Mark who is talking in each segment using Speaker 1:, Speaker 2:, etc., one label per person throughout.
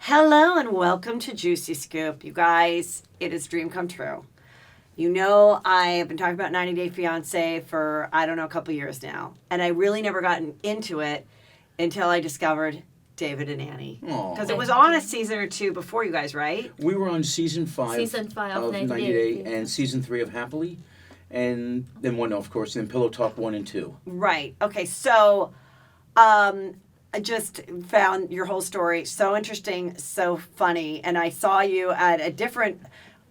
Speaker 1: Hello and welcome to Juicy Scoop. You guys, it is dream come true. You know, I have been talking about 90 Day Fiancé for, a couple years now. And I really never gotten into it until I discovered David and Annie. Because it was on a season or two before you guys, right?
Speaker 2: We were on season 5
Speaker 3: of
Speaker 2: 90 Day and season 3 of Happily. And then then Pillow Talk 1 and 2.
Speaker 1: Right. Okay, so I just found your whole story so interesting, so funny. And I saw you at a different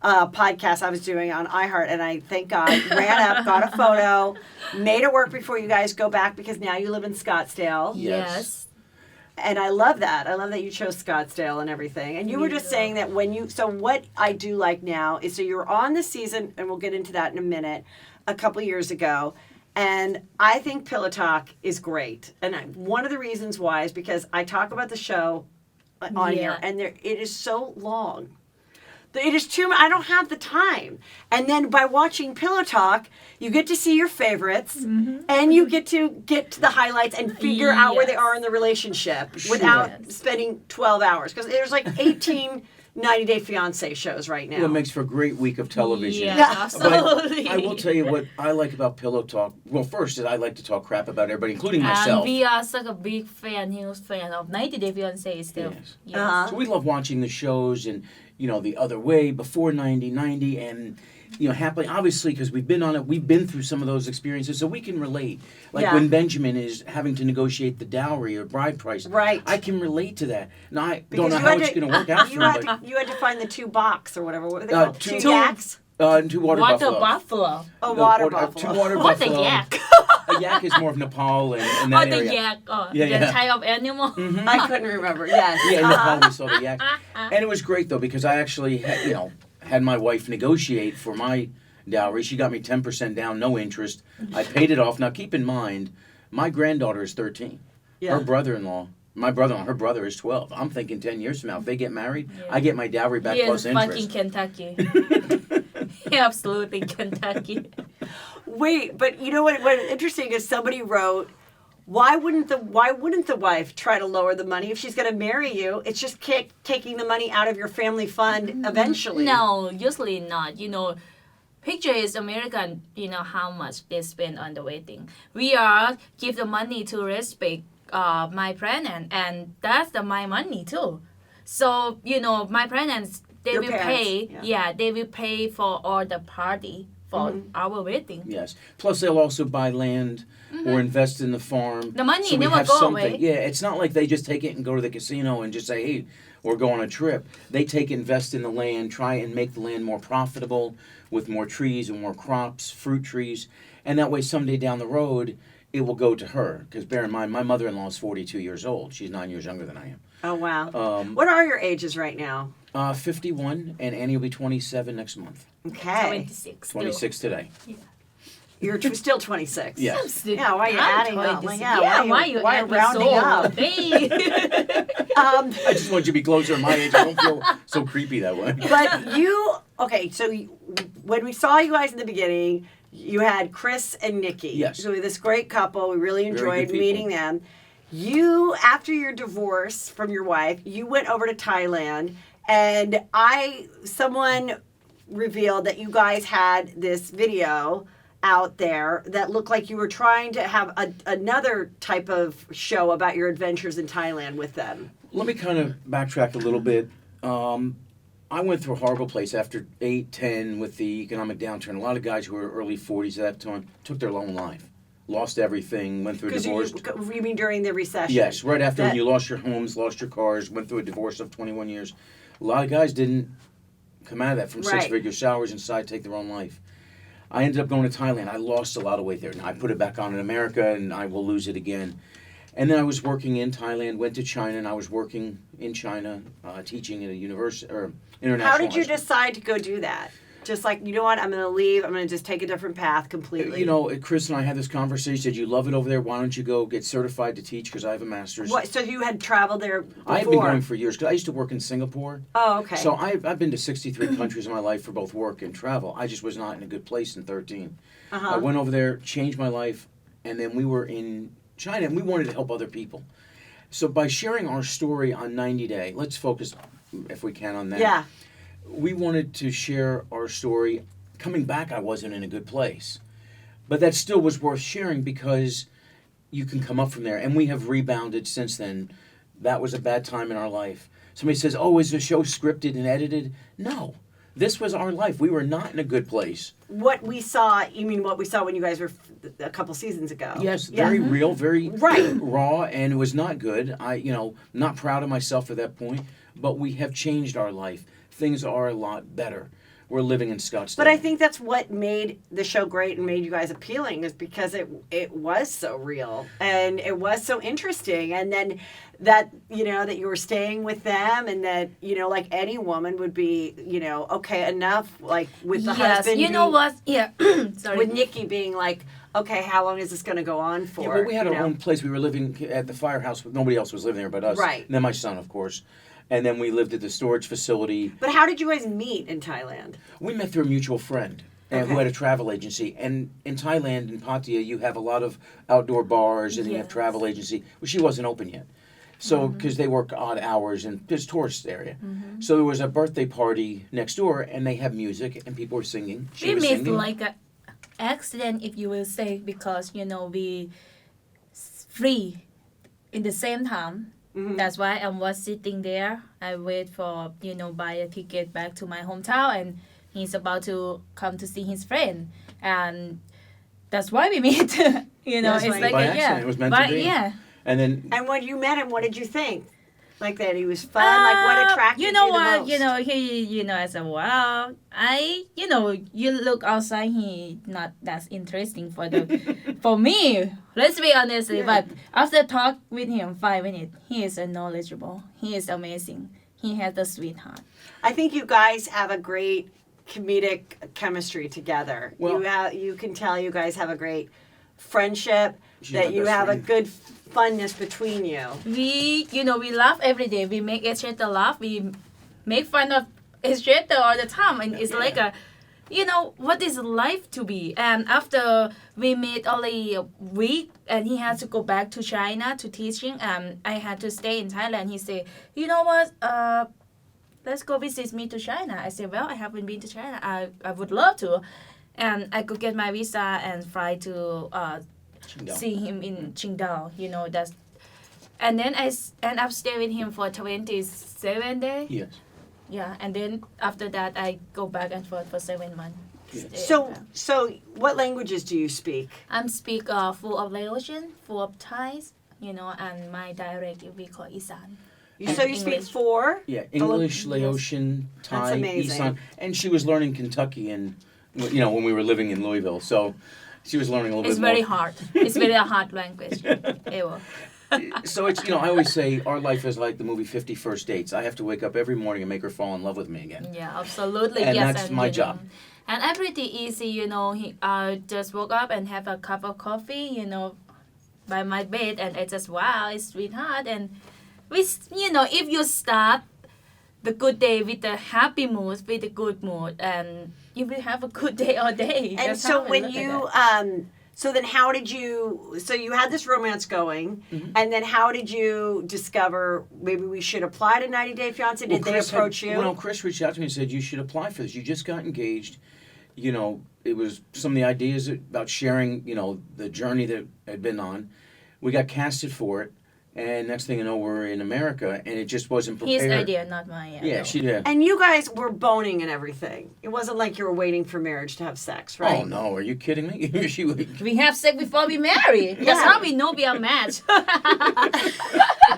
Speaker 1: podcast I was doing on iHeart, and I, thank God, ran up, got a photo, made it work before you guys go back because now you live in Scottsdale.
Speaker 3: Yes.
Speaker 1: And I love that. I love that you chose Scottsdale and everything. And you were just saying that so what I do like now is, so you're on the season, and we'll get into that in a minute, a couple years ago. And I think Pillow Talk is great. And one of the reasons why is because I talk about the show on here, and it is so long. It is too much. I don't have the time. And then by watching Pillow Talk, you get to see your favorites, and you get to the highlights and figure out where they are in the relationship without spending 12 hours. Because there's like 18 90 Day Fiancé shows right now.
Speaker 2: Well, it makes for a great week of television.
Speaker 3: Yeah, absolutely.
Speaker 2: But I will tell you what I like about Pillow Talk. Well, first is I like to talk crap about everybody, including myself.
Speaker 3: And we are such a big huge fan of 90 Day Fiancé still.
Speaker 2: Yes. So we love watching the shows and, the other way, before 90 and, Happily, obviously, because we've been on it, we've been through some of those experiences, so we can relate. Like when Benjamin is having to negotiate the dowry or bride price.
Speaker 1: Right.
Speaker 2: I can relate to that. Now, I don't know how it's going to work out for him.
Speaker 1: You had to find the 2 box or whatever. What were they called? 2 yaks?
Speaker 2: 2 water buffalo.
Speaker 3: Buffalo.
Speaker 1: A water buffalo.
Speaker 2: 2 water
Speaker 3: What's
Speaker 2: buffalo.
Speaker 3: a yak?
Speaker 2: A yak is more of Nepal and that area.
Speaker 3: The yak. The type of animal.
Speaker 1: Mm-hmm. I couldn't remember. Yes.
Speaker 2: Yeah, in Nepal we saw the yak. And it was great, though, because I actually had my wife negotiate for my dowry. She got me 10% down, no interest. I paid it off. Now, keep in mind, my granddaughter is 13. Yeah. Her brother-in-law, her brother is 12. I'm thinking 10 years from now, if they get married, I get my dowry back plus interest.
Speaker 3: Fucking Kentucky. Absolutely Kentucky.
Speaker 1: Wait, but you know what interesting is somebody wrote, why wouldn't the wife try to lower the money if she's going to marry you? It's just taking the money out of your family fund eventually.
Speaker 3: No, usually not. Picture is American, how much they spend on the wedding. We are give the money to respect my parents, and that's my money too. So, my parents, they
Speaker 1: Your
Speaker 3: will
Speaker 1: parents,
Speaker 3: pay, they will pay for all the party for our wedding.
Speaker 2: Yes. Plus, they'll also buy land or invest in the farm.
Speaker 3: The money
Speaker 2: so we
Speaker 3: never
Speaker 2: have
Speaker 3: go
Speaker 2: something.
Speaker 3: away.
Speaker 2: Yeah, it's not like they just take it and go to the casino and just say, hey, or go on a trip. They invest in the land, try and make the land more profitable with more trees and more crops, fruit trees. And that way, someday down the road, it will go to her. Because bear in mind, my mother-in-law is 42 years old. She's 9 years younger than I am.
Speaker 1: Oh, wow. What are your ages right now?
Speaker 2: 51, and Annie will be 27 next month.
Speaker 1: Okay.
Speaker 3: 26.
Speaker 2: 26 today.
Speaker 3: Yeah.
Speaker 1: You're still 26.
Speaker 2: Yes.
Speaker 1: Yeah, why are you adding up? Like,
Speaker 3: why you
Speaker 1: rounding up?
Speaker 2: I just want you to be closer to my age. I don't feel so creepy that way.
Speaker 1: But so when we saw you guys in the beginning, you had Chris and Nikki.
Speaker 2: Yes.
Speaker 1: So we were this great couple. We really enjoyed meeting them. You, after your divorce from your wife, you went over to Thailand, and someone revealed that you guys had this video out there that looked like you were trying to have another type of show about your adventures in Thailand with them.
Speaker 2: Let me kind of backtrack a little bit. I went through a horrible place after 8, 10 with the economic downturn. A lot of guys who were early 40s at that time took their own life. Lost everything, went through a divorce.
Speaker 1: You mean during the recession?
Speaker 2: Yes, right after when you lost your homes, lost your cars, went through a divorce of 21 years. A lot of guys didn't come out of that from 6-figure salaries and decided to take their own life. I ended up going to Thailand. I lost a lot of weight there. Now, I put it back on in America, and I will lose it again. And then I was working in Thailand, went to China, and I was working in China, teaching at a university or international.
Speaker 1: How did you decide to go do that? Just like, you know what, I'm going to leave. I'm going to just take a different path completely.
Speaker 2: Chris and I had this conversation. He said, you love it over there. Why don't you go get certified to teach? Because I have a master's.
Speaker 1: What, so you had traveled there before?
Speaker 2: I've been going for years. Because I used to work in Singapore.
Speaker 1: Oh, okay.
Speaker 2: So I've been to 63 countries in my life for both work and travel. I just was not in a good place in 13. I went over there, changed my life, and then we were in China, and we wanted to help other people. So by sharing our story on 90 Day, let's focus, if we can, on that.
Speaker 1: Yeah.
Speaker 2: We wanted to share our story. Coming back, I wasn't in a good place. But that still was worth sharing because you can come up from there. And we have rebounded since then. That was a bad time in our life. Somebody says, oh, is the show scripted and edited? No. This was our life. We were not in a good place.
Speaker 1: What we saw, you mean what we saw when you guys were a couple seasons ago?
Speaker 2: Yes, very real, very
Speaker 1: Right.
Speaker 2: raw, and it was not good. Not proud of myself at that point, but we have changed our life. Things are a lot better. We're living in Scottsdale.
Speaker 1: But I think that's what made the show great and made you guys appealing, is because it was so real and it was so interesting. And then that you were staying with them, and that like any woman would be okay, enough, like with the husband.
Speaker 3: You know what? Yeah. Sorry.
Speaker 1: With Nikki being like, okay, how long is this going to go on for?
Speaker 2: Yeah, but we had our own place. We were living at the firehouse. Nobody else was living there but us.
Speaker 1: Right.
Speaker 2: And then my son, of course. And then we lived at the storage facility.
Speaker 1: But how did you guys meet in Thailand?
Speaker 2: We met through a mutual friend who had a travel agency. And in Thailand, in Pattaya, you have a lot of outdoor bars, and you have travel agency. Well, she wasn't open yet. So, because they work odd hours, and there's tourist area. So there was a birthday party next door, and they have music, and people were singing. She was
Speaker 3: made
Speaker 2: singing.
Speaker 3: like an accident, if you will say, because we free in the same time. That's why I was sitting there. I wait for buy a ticket back to my hometown, and he's about to come to see his friend, and that's why we meet.
Speaker 1: That's
Speaker 3: It's
Speaker 1: right.
Speaker 3: like
Speaker 2: By accident. It was meant to be.
Speaker 3: Yeah.
Speaker 2: And
Speaker 1: when you met him, what did you think? Like that he was fun? Like what attracted you
Speaker 3: You know
Speaker 1: the
Speaker 3: what?
Speaker 1: most?
Speaker 3: He, I said, wow, you look outside, he not that interesting for me. Let's be honest, but after talk with him 5 minutes, he is knowledgeable. He is amazing. He has a sweetheart.
Speaker 1: I think you guys have a great comedic chemistry together.
Speaker 2: Well,
Speaker 1: you can tell you guys have a great friendship,
Speaker 2: She's
Speaker 1: that
Speaker 2: my
Speaker 1: you
Speaker 2: best
Speaker 1: have
Speaker 2: friend.
Speaker 1: a good funness between you.
Speaker 3: We laugh every day. We make each other laugh. We make fun of each other all the time, and it's like what is life to be? And after we met only a week, and he had to go back to China to teaching, I had to stay in Thailand. He said, you know what? Let's go visit me to China. I said, well, I haven't been to China. I would love to, and I could get my visa and fly to see him in Qingdao. That's. And then I end up staying with him for 27 days.
Speaker 2: yes.
Speaker 3: Yeah, and then after that, I go back and forth for 7 months.
Speaker 2: Yeah.
Speaker 1: So what languages do you speak?
Speaker 3: I'm speak full of Laotian, full of Thais, and my dialect will be called Isan.
Speaker 1: So you speak 4?
Speaker 2: Yeah, English,
Speaker 3: Yes.
Speaker 2: Laotian, Thai,
Speaker 1: That's amazing.
Speaker 2: Isan. And she was learning Kentucky when we were living in Louisville. So she was learning a little
Speaker 3: It's
Speaker 2: bit more.
Speaker 3: very hard. It's very hard language. Ever.
Speaker 2: So it's, I always say our life is like the movie 50 First Dates. I have to wake up every morning and make her fall in love with me again.
Speaker 3: Yeah, absolutely.
Speaker 2: And
Speaker 3: yes,
Speaker 2: that's my job.
Speaker 3: And everything easy, I just woke up and have a cup of coffee, by my bed, and it's just, wow, it's sweetheart. And if you start the good day with a happy mood, with a good mood, and you will have a good day all day.
Speaker 1: And
Speaker 3: That's
Speaker 1: so
Speaker 3: how I
Speaker 1: when
Speaker 3: look at
Speaker 1: you
Speaker 3: it.
Speaker 1: so then how did you had this romance going, and then how did you discover maybe we should apply to 90 Day Fiancé? Did they approach you?
Speaker 2: Well, Chris reached out to me and said, you should apply for this. You just got engaged. It was some of the ideas about sharing, the journey that I'd been on. We got casted for it. And next thing you know, we're in America, and it just wasn't prepared.
Speaker 3: His idea, not mine.
Speaker 2: Yeah, she did.
Speaker 1: And you guys were boning and everything. It wasn't like you were waiting for marriage to have sex, right?
Speaker 2: Oh, no. Are you kidding me? She would.
Speaker 3: We have sex before we marry. That's how we know we are matched.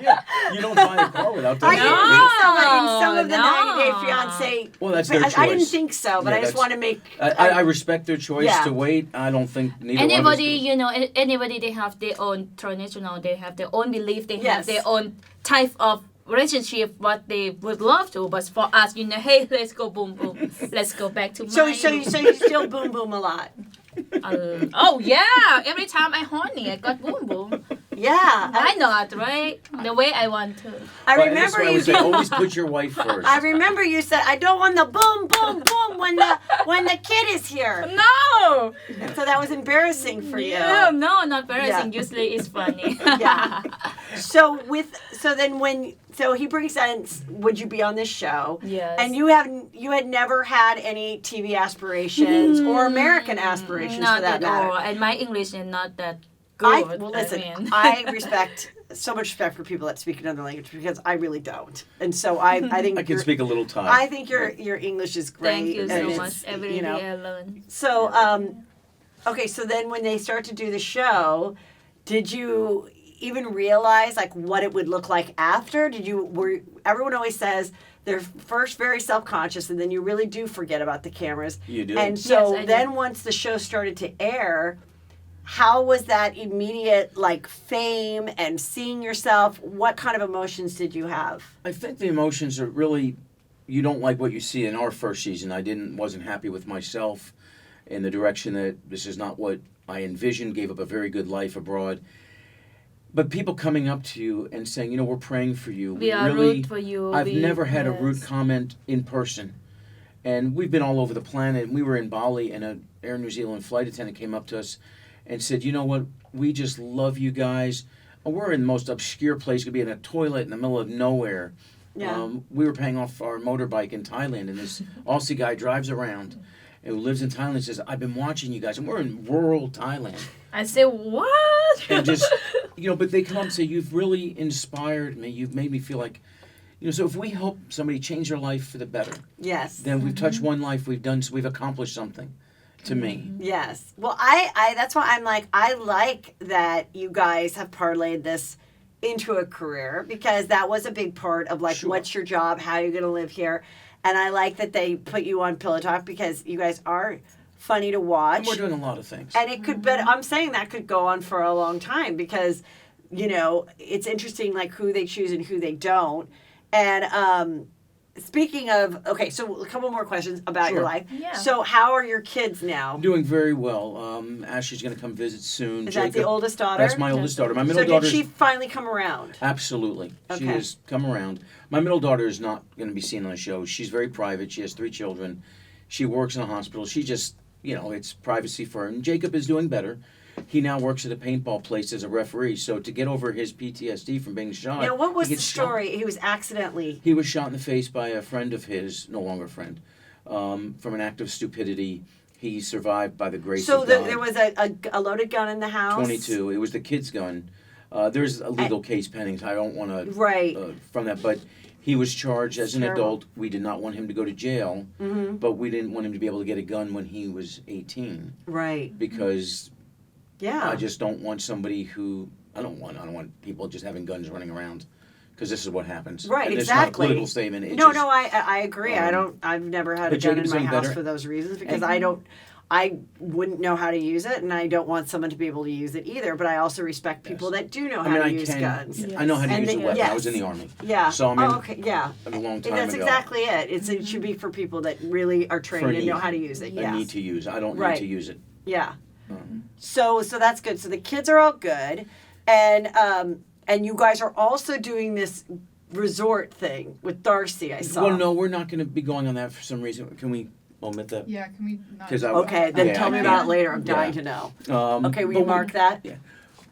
Speaker 2: Yeah, you don't buy a car without that.
Speaker 1: I didn't think so, but in some of the
Speaker 3: No.
Speaker 1: 90 Day Fiancé.
Speaker 2: Well, that's their choice.
Speaker 1: I didn't think so, but
Speaker 2: Yeah,
Speaker 1: I just
Speaker 2: that's-
Speaker 1: want to make.
Speaker 2: I respect their choice
Speaker 1: Yeah.
Speaker 2: to wait. I don't think neither
Speaker 3: Anybody,
Speaker 2: one of us do.
Speaker 3: anybody, they have their own traditional, they have their own belief, they
Speaker 1: Yes.
Speaker 3: have their own type of relationship, what they would love to. But for us, hey, let's go boom boom, let's go back to
Speaker 1: So
Speaker 3: my.
Speaker 1: you still boom boom a lot.
Speaker 3: Oh yeah, every time I horny, I got boom boom.
Speaker 1: Yeah.
Speaker 3: Why not, right? The way I want to.
Speaker 1: I
Speaker 2: But that's
Speaker 1: remember
Speaker 2: why I
Speaker 1: you.
Speaker 2: would say, always put your wife first.
Speaker 1: I remember you said, "I don't want the boom boom boom when the kid is here."
Speaker 3: No.
Speaker 1: So that was embarrassing for you.
Speaker 3: No, not embarrassing.
Speaker 1: Yeah.
Speaker 3: Usually it's funny.
Speaker 1: Yeah. So he brings in, would you be on this show?
Speaker 3: Yes.
Speaker 1: And you had never had any TV aspirations or American aspirations
Speaker 3: not
Speaker 1: for that
Speaker 3: at
Speaker 1: matter.
Speaker 3: all. And my English is not that good.
Speaker 1: I respect so much respect for people that speak another language because I really don't, and so I think
Speaker 2: I can speak a little Thai.
Speaker 1: I think your English is great.
Speaker 3: Thank you
Speaker 1: and
Speaker 3: so much. Every day I learn.
Speaker 1: So okay, so then when they start to do the show, did you even realize like what it would look like after? Everyone always says they're first very self-conscious and then you really do forget about the cameras.
Speaker 2: You do.
Speaker 1: And so
Speaker 3: Yes, I
Speaker 1: then
Speaker 3: do.
Speaker 1: once the show started to air, how was that immediate like fame and seeing yourself? What kind of emotions did you have?
Speaker 2: I think the emotions are really, you don't like what you see. In our first season, wasn't happy with myself in the direction that this is not what I envisioned, gave up a very good life abroad. But people coming up to you and saying, we're praying for you.
Speaker 3: We are root for you.
Speaker 2: I've never had a rude comment in person. And we've been all over the planet. We were in Bali and an Air New Zealand flight attendant came up to us and said, you know what, we just love you guys. We're in the most obscure place. Could be in a toilet in the middle of nowhere.
Speaker 1: Yeah.
Speaker 2: We were paying off our motorbike in Thailand, and this Aussie guy drives around and who lives in Thailand and says, I've been watching you guys, and we're in rural Thailand.
Speaker 3: I said, what?
Speaker 2: And just, but they come up and say, you've really inspired me. You've made me feel like, so if we help somebody change their life for the better,
Speaker 1: Yes.
Speaker 2: then we've touched one life, we've accomplished something. To me.
Speaker 1: Yes. Well, I that's why I'm like, I like that you guys have parlayed this into a career because that was a big part of like, what's your job? How are you going to live here? And I like that they put you on Pillow Talk because you guys are funny to watch.
Speaker 2: And we're doing a lot of things.
Speaker 1: And it could, but I'm saying that could go on for a long time because, it's interesting like who they choose and who they don't. And, speaking of, okay, so a couple more questions about your life.
Speaker 3: Yeah.
Speaker 1: So how are your kids now?
Speaker 2: Doing very well. Ashley's going to come visit soon.
Speaker 1: Is that the oldest daughter?
Speaker 2: That's my oldest daughter. My middle
Speaker 1: So
Speaker 2: daughter.
Speaker 1: did she finally come around?
Speaker 2: Absolutely. She
Speaker 1: Okay.
Speaker 2: has come around. My middle daughter is not going to be seen on the show. She's very private. She has 3 children. She works in a hospital. She just, it's privacy for her. And Jacob is doing better. He now works at a paintball place as a referee. So to get over his PTSD from being shot.
Speaker 1: Now, what was
Speaker 2: he
Speaker 1: the
Speaker 2: gets shot.
Speaker 1: story? He was accidentally.
Speaker 2: He was shot in the face by a friend of his, no longer a friend, from an act of stupidity. He survived by the grace
Speaker 1: So
Speaker 2: of God.
Speaker 1: there was a loaded gun in the house?
Speaker 2: 22. It was the kid's gun. There's a legal case pending. So I don't want to
Speaker 1: Right.
Speaker 2: from that, but he was charged as an
Speaker 1: Terrible.
Speaker 2: adult. We did not want him to go to jail, but we didn't want him to be able to get a gun when he was 18
Speaker 1: Right.
Speaker 2: because
Speaker 1: Yeah.
Speaker 2: I just don't want somebody who I don't want people just having guns running around because this is what happens.
Speaker 1: Right,
Speaker 2: and
Speaker 1: exactly.
Speaker 2: It's not a political statement. It
Speaker 1: No,
Speaker 2: just,
Speaker 1: I agree. I've never had a
Speaker 2: but
Speaker 1: gun in
Speaker 2: Jacob's
Speaker 1: my
Speaker 2: doing
Speaker 1: house
Speaker 2: better.
Speaker 1: for those reasons because I wouldn't know how to use it and I don't want someone to be able to use it either, but I also respect people that do know how to use guns.
Speaker 2: I know how to
Speaker 1: And
Speaker 2: use a
Speaker 1: they-
Speaker 2: weapon.
Speaker 1: yes.
Speaker 2: I was in the Army.
Speaker 1: Yeah.
Speaker 2: So I mean,
Speaker 1: okay, yeah.
Speaker 2: a long time
Speaker 1: That's
Speaker 2: ago.
Speaker 1: exactly it. It should be for people that really are trained and know how to use it.
Speaker 2: I
Speaker 1: Yes.
Speaker 2: need to use. I don't
Speaker 1: Right.
Speaker 2: need to use it.
Speaker 1: Yeah. So that's good. So the kids are all good, and you guys are also doing this resort thing with Darcy. I saw.
Speaker 2: Well, no, we're not going to be going on that for some reason. Can we omit that?
Speaker 4: Yeah, can we not?
Speaker 2: 'Cause I-
Speaker 1: Okay, then
Speaker 2: Yeah,
Speaker 1: tell
Speaker 2: I
Speaker 1: me
Speaker 2: can't.
Speaker 1: about it later. I'm
Speaker 2: Yeah.
Speaker 1: dying to know. Okay, will
Speaker 2: but
Speaker 1: you mark that?
Speaker 2: Yeah.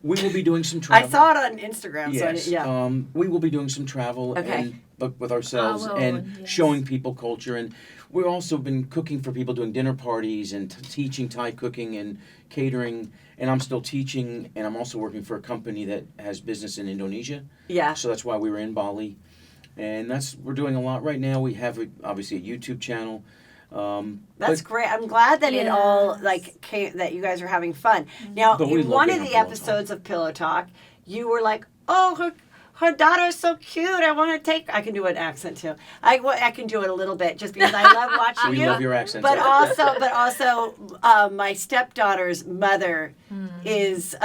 Speaker 2: We will be doing some
Speaker 1: I
Speaker 2: travel.
Speaker 1: saw it on Instagram.
Speaker 2: Yes.
Speaker 1: So yeah.
Speaker 2: We will be doing some travel,
Speaker 1: Okay.
Speaker 2: but with ourselves
Speaker 3: Our
Speaker 2: and
Speaker 3: own, yes.
Speaker 2: showing people culture. And we've also been cooking for people, doing dinner parties and teaching Thai cooking and catering. And I'm still teaching, and I'm also working for a company that has business in Indonesia.
Speaker 1: Yeah.
Speaker 2: So that's why we were in Bali, and we're doing a lot right now. We have obviously a YouTube channel.
Speaker 1: That's
Speaker 2: but-
Speaker 1: great. I'm glad that it all
Speaker 3: Yes.
Speaker 1: like came, that you guys are having fun. Now,
Speaker 2: But we
Speaker 1: in
Speaker 2: love
Speaker 1: one
Speaker 2: being
Speaker 1: of
Speaker 2: on
Speaker 1: the
Speaker 2: Pillow
Speaker 1: episodes of Pillow Talk, you were like, "Oh, her daughter's so cute. I want to take." I can do an accent too. I can do it a little bit just because I love watching
Speaker 2: We
Speaker 1: you.
Speaker 2: love your accent.
Speaker 1: But
Speaker 2: too.
Speaker 1: also, my stepdaughter's mother is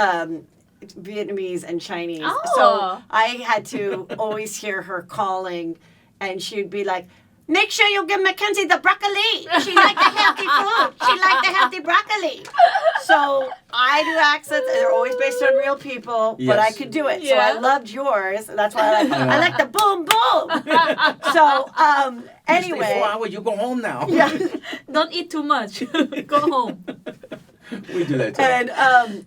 Speaker 1: Vietnamese and Chinese.
Speaker 3: Oh.
Speaker 1: So I had to always hear her calling, and she'd be like, "Make sure you give Mackenzie the broccoli. She like the healthy food. She like the healthy broccoli." So I do accents. They're always based on real people, but I
Speaker 2: Yes.
Speaker 1: could do it. So
Speaker 3: Yeah.
Speaker 1: I loved yours. That's why I like the boom boom. So anyway.
Speaker 2: Flower, you go home now.
Speaker 1: Yeah.
Speaker 3: Don't eat too much. Go home.
Speaker 2: We do that too.
Speaker 1: And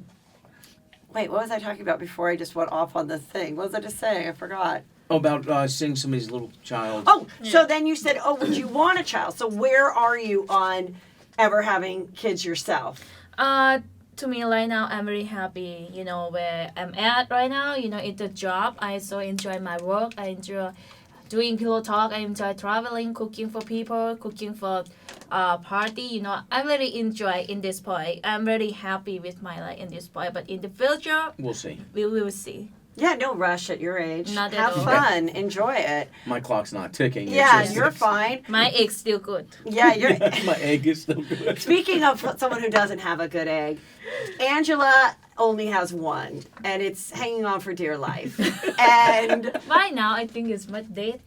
Speaker 1: Wait, what was I talking about before I just went off on this thing? What was I just saying? I forgot.
Speaker 2: Oh, about seeing somebody's little child.
Speaker 1: Oh, so then you said, oh, would you want a child? So where are you on ever having kids yourself?
Speaker 3: To me right now, I'm very happy, where I'm at right now, it's the job. I so enjoy my work. I enjoy doing pillow talk. I enjoy traveling, cooking for people, cooking for party. I really enjoy in this point. I'm very happy with my life in this point. But in the future,
Speaker 2: We'll see.
Speaker 3: we will see.
Speaker 1: Yeah, no rush at your age.
Speaker 3: Not at
Speaker 1: Have
Speaker 3: all.
Speaker 1: fun. Enjoy it.
Speaker 2: My clock's not ticking. It's
Speaker 1: Yeah,
Speaker 2: just-
Speaker 1: you're fine.
Speaker 3: My egg's still good.
Speaker 1: Yeah, you're.
Speaker 2: My egg is still good.
Speaker 1: Speaking of someone who doesn't have a good egg, Angela only has one, and it's hanging on for dear life. And
Speaker 3: Right now, I think it's my date.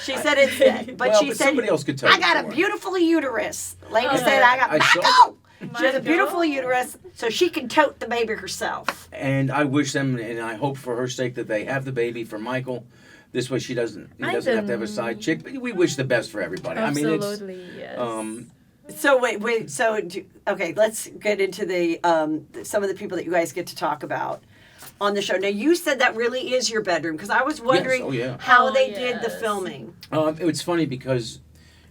Speaker 1: she said it's dead, but
Speaker 2: Well,
Speaker 1: she
Speaker 2: but
Speaker 1: said,
Speaker 2: somebody else could tell
Speaker 1: I
Speaker 2: you
Speaker 1: got a
Speaker 2: before.
Speaker 1: beautiful uterus. Lady
Speaker 3: Okay.
Speaker 1: said, I got
Speaker 2: I saw-
Speaker 1: Michael. She has a
Speaker 3: Michael.
Speaker 1: beautiful uterus, so she can tote the baby herself.
Speaker 2: And I wish them, and I hope for her sake that they have the baby for Michael. This way, he doesn't have to have a side chick. But we wish the best for everybody.
Speaker 3: Absolutely, yes.
Speaker 1: So wait. So okay, let's get into the some of the people that you guys get to talk about on the show. Now you said that really is your bedroom because I was wondering
Speaker 2: Oh, yeah.
Speaker 1: how
Speaker 3: Oh,
Speaker 1: they did the
Speaker 3: yes.
Speaker 1: filming.
Speaker 2: It's funny because,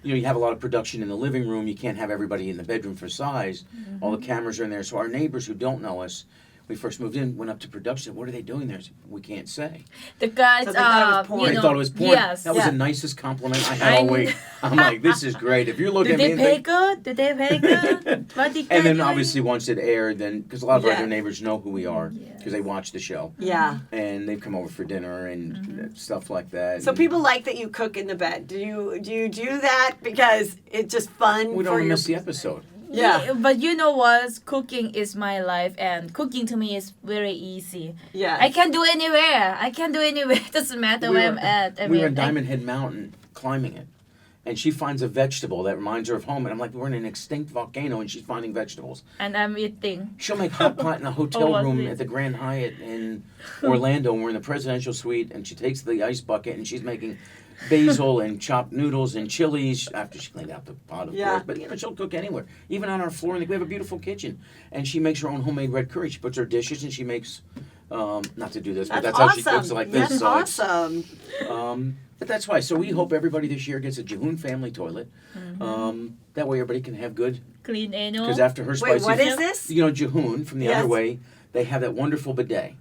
Speaker 2: you have a lot of production in the living room. You can't have everybody in the bedroom for size.
Speaker 1: Mm-hmm.
Speaker 2: All the cameras are in there. So our neighbors who don't know us, we first moved in, went up to production. What are they doing there? I said, we can't say.
Speaker 3: The guys,
Speaker 1: So they thought it was porn.
Speaker 2: They thought it was porn.
Speaker 3: Yes.
Speaker 2: That was
Speaker 1: Yeah.
Speaker 2: the nicest compliment I had all
Speaker 3: I-
Speaker 2: week. I'm like, this is great. If you're looking
Speaker 3: Did
Speaker 2: at
Speaker 3: they
Speaker 2: me,
Speaker 3: pay good? Did they pay good? What did
Speaker 2: and
Speaker 3: they
Speaker 2: then
Speaker 3: do?
Speaker 2: obviously once it aired, then because a lot of our
Speaker 1: Yeah.
Speaker 2: other neighbors know who we are
Speaker 3: Yes.
Speaker 2: because they watch the show
Speaker 1: Yeah.
Speaker 2: and they've come over for dinner and stuff like that.
Speaker 1: So
Speaker 2: And
Speaker 1: people like that you cook in the bed. Do you do that because it's just fun
Speaker 2: we don't
Speaker 1: for
Speaker 2: want to
Speaker 1: your
Speaker 2: miss the episode.
Speaker 1: Yeah.
Speaker 3: But you know what? Cooking is my life, and cooking to me is very easy.
Speaker 1: Yeah.
Speaker 3: I can do anywhere. Doesn't matter
Speaker 2: We
Speaker 3: where
Speaker 2: were-
Speaker 3: I'm at.
Speaker 2: we were in Diamond Head Mountain climbing it, and she finds a vegetable that reminds her of home, and I'm like, we're in an extinct volcano, and she's finding vegetables.
Speaker 3: and I'm eating.
Speaker 2: She'll make hot pot in a hotel
Speaker 3: what's
Speaker 2: room
Speaker 3: this?
Speaker 2: at the Grand Hyatt in Orlando, and we're in the presidential suite, and she takes the ice bucket, and she's making basil and chopped noodles and chilies after she cleaned out the pot, of
Speaker 1: Yeah.
Speaker 2: course. But she'll cook anywhere, even on our floor. And we have a beautiful kitchen, and she makes her own homemade red curry. She puts her dishes, and she makes. Not to do this, but
Speaker 1: That's
Speaker 2: that's how
Speaker 1: awesome.
Speaker 2: she cooks it like this.
Speaker 1: That's
Speaker 2: so it's-
Speaker 1: awesome.
Speaker 2: But that's why. So we hope everybody this year gets a Jehoon family toilet. That way everybody can have good.
Speaker 3: Clean anal.
Speaker 2: Because after her
Speaker 1: Wait,
Speaker 2: spicy,
Speaker 1: what is this?
Speaker 2: Jehoon from the
Speaker 1: Yes.
Speaker 2: other way, they have that wonderful bidet.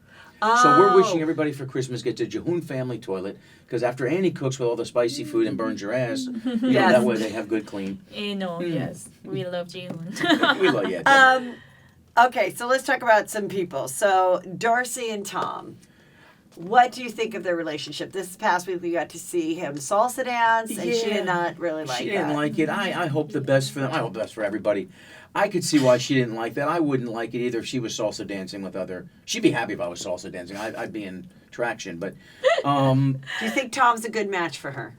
Speaker 1: Oh.
Speaker 2: So we're wishing everybody for Christmas gets a Jehoon family toilet. Because after Annie cooks with all the spicy food and burns your ass,
Speaker 1: Yes.
Speaker 2: that way they have good clean.
Speaker 3: Anal, yes. We love Jihoon.
Speaker 2: We love you.
Speaker 1: Okay, so let's talk about some people. So Darcy and Tom. What do you think of their relationship? This past week we got to see him salsa dance, and she
Speaker 2: Yeah.
Speaker 1: did not really like
Speaker 2: She
Speaker 1: that.
Speaker 2: didn't like it. I hope the best for them. I hope the best for everybody. I could see why she didn't like that. I wouldn't like it either if she was salsa dancing with other. She'd be happy if I was salsa dancing. I'd be in traction. But
Speaker 1: Do you think Tom's a good match for her?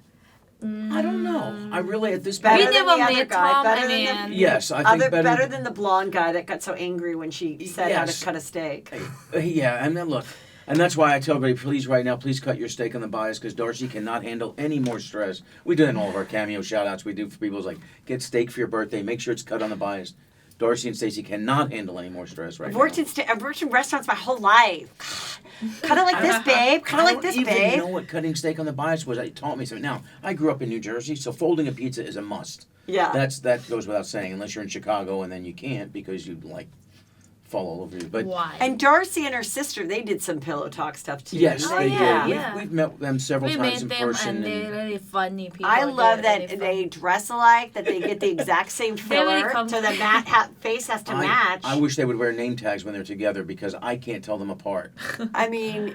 Speaker 2: I don't know. I really at this
Speaker 1: Better
Speaker 3: We
Speaker 2: point.
Speaker 1: than
Speaker 3: never
Speaker 1: the other
Speaker 3: met
Speaker 1: guy,
Speaker 3: Tom.
Speaker 1: better
Speaker 3: I
Speaker 1: than the-
Speaker 3: mean,
Speaker 2: Yes, I think
Speaker 1: better than the blonde guy that got so angry when she said how to
Speaker 2: Yes.
Speaker 1: cut a steak.
Speaker 2: Yeah, and then look, and that's why I tell everybody, please, right now, please cut your steak on the bias because Darcy cannot handle any more stress. We do that in all of our Cameo shout-outs we do for people. It's like, get steak for your birthday, make sure it's cut on the bias. Darcy and Stacey cannot handle any more stress right
Speaker 1: I've
Speaker 2: now.
Speaker 1: worked in restaurants my whole life. Cut it like this, babe. Cut it like this,
Speaker 2: I don't even
Speaker 1: babe.
Speaker 2: know what cutting steak on the bias was. It taught me something. Now, I grew up in New Jersey, so folding a pizza is a must.
Speaker 1: Yeah.
Speaker 2: That goes without saying, unless you're in Chicago, and then you can't because you fall all over you. But
Speaker 3: why?
Speaker 1: And Darcy and her sister, they did some pillow talk stuff too.
Speaker 2: yes,
Speaker 1: didn't
Speaker 2: they
Speaker 3: yeah,
Speaker 2: did.
Speaker 3: yeah.
Speaker 2: We've met them several
Speaker 3: we
Speaker 2: times
Speaker 3: met
Speaker 2: in
Speaker 3: them,
Speaker 2: person.
Speaker 3: and they're really funny people.
Speaker 1: I love
Speaker 3: They're
Speaker 1: that
Speaker 3: really
Speaker 1: they
Speaker 3: funny.
Speaker 1: dress alike, that they get the exact same
Speaker 3: They're really
Speaker 1: filler, so the face has to
Speaker 2: I
Speaker 1: match.
Speaker 2: I wish they would wear name tags when they're together because I can't tell them apart.
Speaker 1: I mean,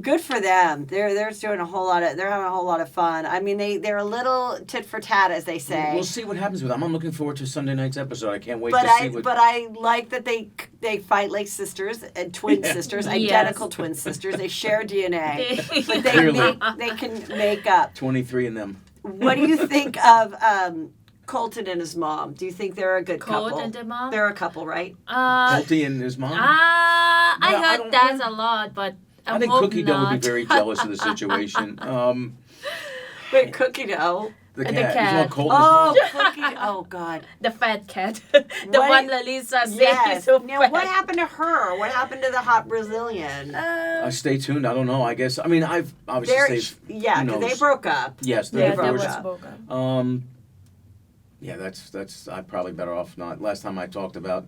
Speaker 1: good for them. They're doing a whole lot of. They're having a whole lot of fun. I mean, they're a little tit for tat, as they say.
Speaker 2: We'll see what happens with them. I'm looking forward to Sunday night's episode. I can't wait
Speaker 1: But
Speaker 2: to see what.
Speaker 1: I like that they fight like sisters and twin
Speaker 2: Yeah.
Speaker 1: sisters,
Speaker 3: Yes.
Speaker 1: identical twin sisters. They share DNA, but
Speaker 2: Clearly.
Speaker 1: they can make up.
Speaker 2: 23 in them.
Speaker 1: What do you think of Colton and his mom? Do you think they're a good
Speaker 3: Colt
Speaker 1: couple?
Speaker 3: and the mom?
Speaker 1: They're a couple, right?
Speaker 2: Colty and his mom.
Speaker 3: I
Speaker 2: No, I
Speaker 3: heard
Speaker 2: don't-
Speaker 3: that a lot, but
Speaker 2: I think
Speaker 3: hope
Speaker 2: Cookie Dough would be
Speaker 3: not.
Speaker 2: very jealous of the situation.
Speaker 1: Wait, cookie dough.
Speaker 2: The
Speaker 3: The
Speaker 2: cat.
Speaker 3: cat.
Speaker 2: He's all cold
Speaker 1: Oh,
Speaker 2: as
Speaker 1: cookie. Oh God.
Speaker 3: The fat cat. The
Speaker 1: What-
Speaker 3: one Lalisa said
Speaker 1: Yes.
Speaker 3: is so
Speaker 1: Now,
Speaker 3: fat.
Speaker 1: what happened to her? What happened to the hot Brazilian?
Speaker 2: Stay tuned. I don't know. I guess. I mean, I've obviously
Speaker 1: They're,
Speaker 2: stayed.
Speaker 1: yeah,
Speaker 2: who
Speaker 1: because they
Speaker 2: knows?
Speaker 1: broke up.
Speaker 2: Yes,
Speaker 3: yeah,
Speaker 2: they're
Speaker 3: that
Speaker 1: divorced.
Speaker 3: was
Speaker 2: divorced.
Speaker 3: broken.
Speaker 2: Yeah, that's. I'm probably better off not. Last time I talked about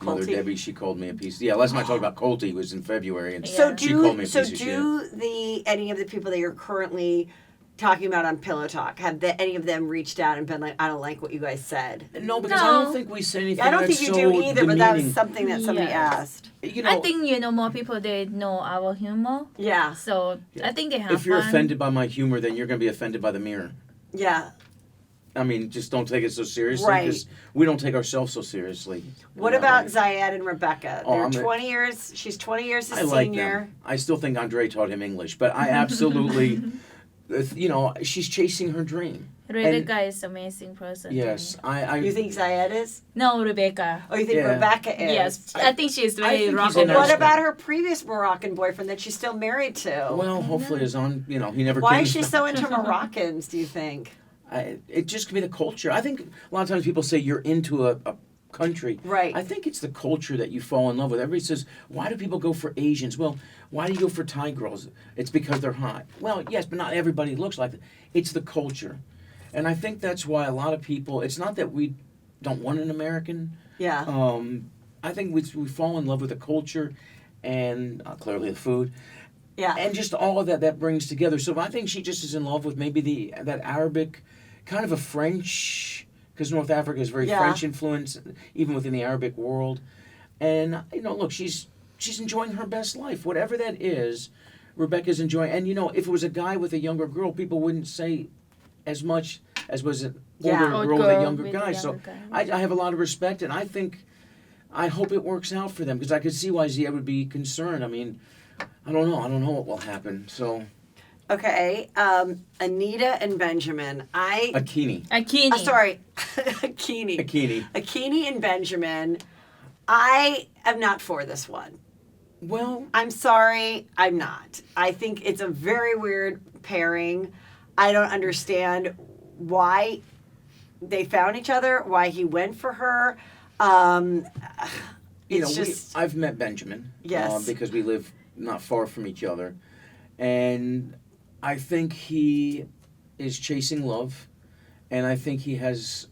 Speaker 2: Mother
Speaker 1: Colty?
Speaker 2: Debbie, she called me a piece. Yeah, last time I talked about Colty was in February, and
Speaker 3: Yeah.
Speaker 1: So
Speaker 2: she called me a
Speaker 1: do
Speaker 2: piece of
Speaker 1: so
Speaker 2: shit.
Speaker 1: do any of the people that you're currently talking about on Pillow Talk any of them reached out and been like, I don't like what you guys said?
Speaker 2: No, because I
Speaker 3: No.
Speaker 2: don't think we say anything.
Speaker 1: I don't
Speaker 2: that's
Speaker 1: think you
Speaker 2: so
Speaker 1: do either, but that was
Speaker 2: demeaning.
Speaker 1: something that somebody
Speaker 3: Yes.
Speaker 1: asked.
Speaker 2: You know,
Speaker 3: I think more people they know our humor,
Speaker 1: Yeah,
Speaker 3: so I think they have
Speaker 2: if you're
Speaker 3: fun.
Speaker 2: offended by my humor, then you're going to be offended by the mirror.
Speaker 1: yeah.
Speaker 2: I mean, just don't take it so seriously
Speaker 1: Right.
Speaker 2: because we don't take ourselves so seriously.
Speaker 1: What
Speaker 2: That
Speaker 1: about
Speaker 2: way.
Speaker 1: Zayed and Rebecca?
Speaker 2: Oh,
Speaker 1: They're
Speaker 2: I'm a-
Speaker 1: 20 years. She's 20 years a
Speaker 2: I like
Speaker 1: senior.
Speaker 2: them. I still think Andre taught him English, but I absolutely, she's chasing her dream.
Speaker 3: Rebecca is amazing person. to
Speaker 2: Yes,
Speaker 3: me.
Speaker 2: I
Speaker 1: You think Zayed is?
Speaker 3: No, Rebecca.
Speaker 1: Oh, you think
Speaker 2: Yeah.
Speaker 1: Rebecca is?
Speaker 3: Yes, I think she's
Speaker 2: I
Speaker 3: very
Speaker 2: think he's
Speaker 3: rock
Speaker 2: a
Speaker 3: and
Speaker 2: nice
Speaker 3: roll.
Speaker 1: What about
Speaker 2: guy.
Speaker 1: her previous Moroccan boyfriend that she's still married to?
Speaker 2: Well, hopefully is on. He never.
Speaker 1: Why
Speaker 2: came.
Speaker 1: is she so into Moroccans, do you think?
Speaker 2: It just could be the culture. I think a lot of times people say you're into a country.
Speaker 1: Right.
Speaker 2: I think it's the culture that you fall in love with. Everybody says, why do people go for Asians? Well, why do you go for Thai girls? It's because they're hot. Well, yes, but not everybody looks like it. It's the culture. And I think that's why a lot of people, it's not that we don't want an American.
Speaker 1: Yeah.
Speaker 2: I think we fall in love with the culture and clearly the food.
Speaker 1: Yeah.
Speaker 2: And just all of that brings together. So I think she just is in love with maybe that Arabic, kind of a French, because North Africa is very
Speaker 1: Yeah.
Speaker 2: French influence, even within the Arabic world. And look, she's enjoying her best life, whatever that is. Rebecca's enjoying. And if it was a guy with a younger girl, people wouldn't say as much as was an older
Speaker 1: Yeah.
Speaker 2: girl with a
Speaker 3: Girl
Speaker 2: younger
Speaker 3: with a
Speaker 2: guy.
Speaker 3: younger
Speaker 2: So
Speaker 3: guy.
Speaker 2: I have a lot of respect, and I hope it works out for them because I could see why Zia would be concerned. I mean, I don't know what will happen. So
Speaker 1: Okay. Anita and Benjamin.
Speaker 2: Akini.
Speaker 3: Akini.
Speaker 1: Sorry. Akini.
Speaker 2: Akini.
Speaker 1: Akini and Benjamin. I am not for this one.
Speaker 2: Well,
Speaker 1: I'm sorry, I'm not. I think it's a very weird pairing. I don't understand why they found each other, why he went for her. It's just
Speaker 2: I've met Benjamin.
Speaker 1: Yes.
Speaker 2: Because we live not far from each other. And I think he is chasing love. And I think he has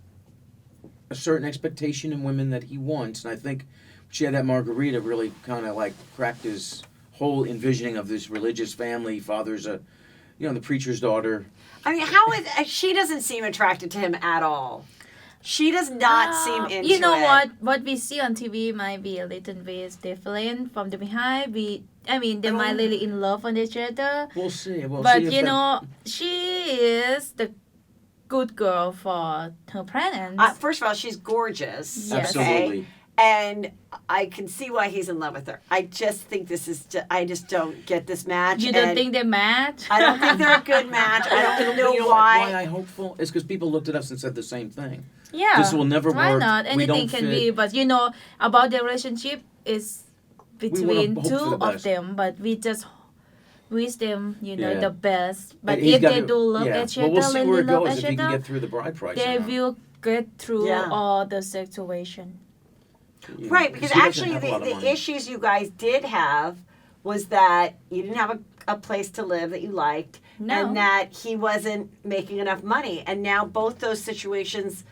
Speaker 2: a certain expectation in women that he wants. And I think she had that margarita really kind of like cracked his whole envisioning of this religious family. Father's the preacher's daughter.
Speaker 1: I mean, how is she doesn't seem attracted to him at all. She does not seem into
Speaker 3: You know
Speaker 1: it.
Speaker 3: what we see on TV might be a little bit different from the behind. They might really in love on each other.
Speaker 2: We'll see.
Speaker 3: But
Speaker 2: see if
Speaker 3: she is the good girl for her parents.
Speaker 1: First of all, she's gorgeous.
Speaker 3: Yes.
Speaker 2: Absolutely.
Speaker 1: And I can see why he's in love with her. I just think I just don't get this match.
Speaker 3: You don't
Speaker 1: and
Speaker 3: think they match?
Speaker 1: I don't think they're a good match. I don't know
Speaker 2: You know
Speaker 1: why.
Speaker 2: why I'm hopeful? Is because people looked at us and said the same thing.
Speaker 3: Yeah.
Speaker 2: This will never
Speaker 3: Why
Speaker 2: work.
Speaker 3: not?
Speaker 2: We
Speaker 3: Anything
Speaker 2: don't
Speaker 3: can
Speaker 2: fit.
Speaker 3: be. But about the relationship is between
Speaker 2: hope for
Speaker 3: two
Speaker 2: the
Speaker 3: of
Speaker 2: best.
Speaker 3: them. But we just wish them,
Speaker 2: Yeah.
Speaker 3: the best. But
Speaker 2: And he's
Speaker 3: if
Speaker 2: got
Speaker 3: they
Speaker 2: to-
Speaker 3: do love
Speaker 2: yeah.
Speaker 3: each
Speaker 2: Well,
Speaker 3: other,
Speaker 2: we'll see where
Speaker 3: really
Speaker 2: it
Speaker 3: love
Speaker 2: goes
Speaker 3: each
Speaker 2: if he can
Speaker 3: other,
Speaker 2: get through the bride price.
Speaker 3: they
Speaker 2: or not.
Speaker 3: will get through
Speaker 1: Yeah.
Speaker 3: all the situation.
Speaker 1: Right, because
Speaker 2: he doesn't
Speaker 1: actually
Speaker 2: have a lot of
Speaker 1: the
Speaker 2: money.
Speaker 1: issues you guys did have was that you didn't have a place to live that you liked,
Speaker 3: No.
Speaker 1: and that he wasn't making enough money. And now both those situations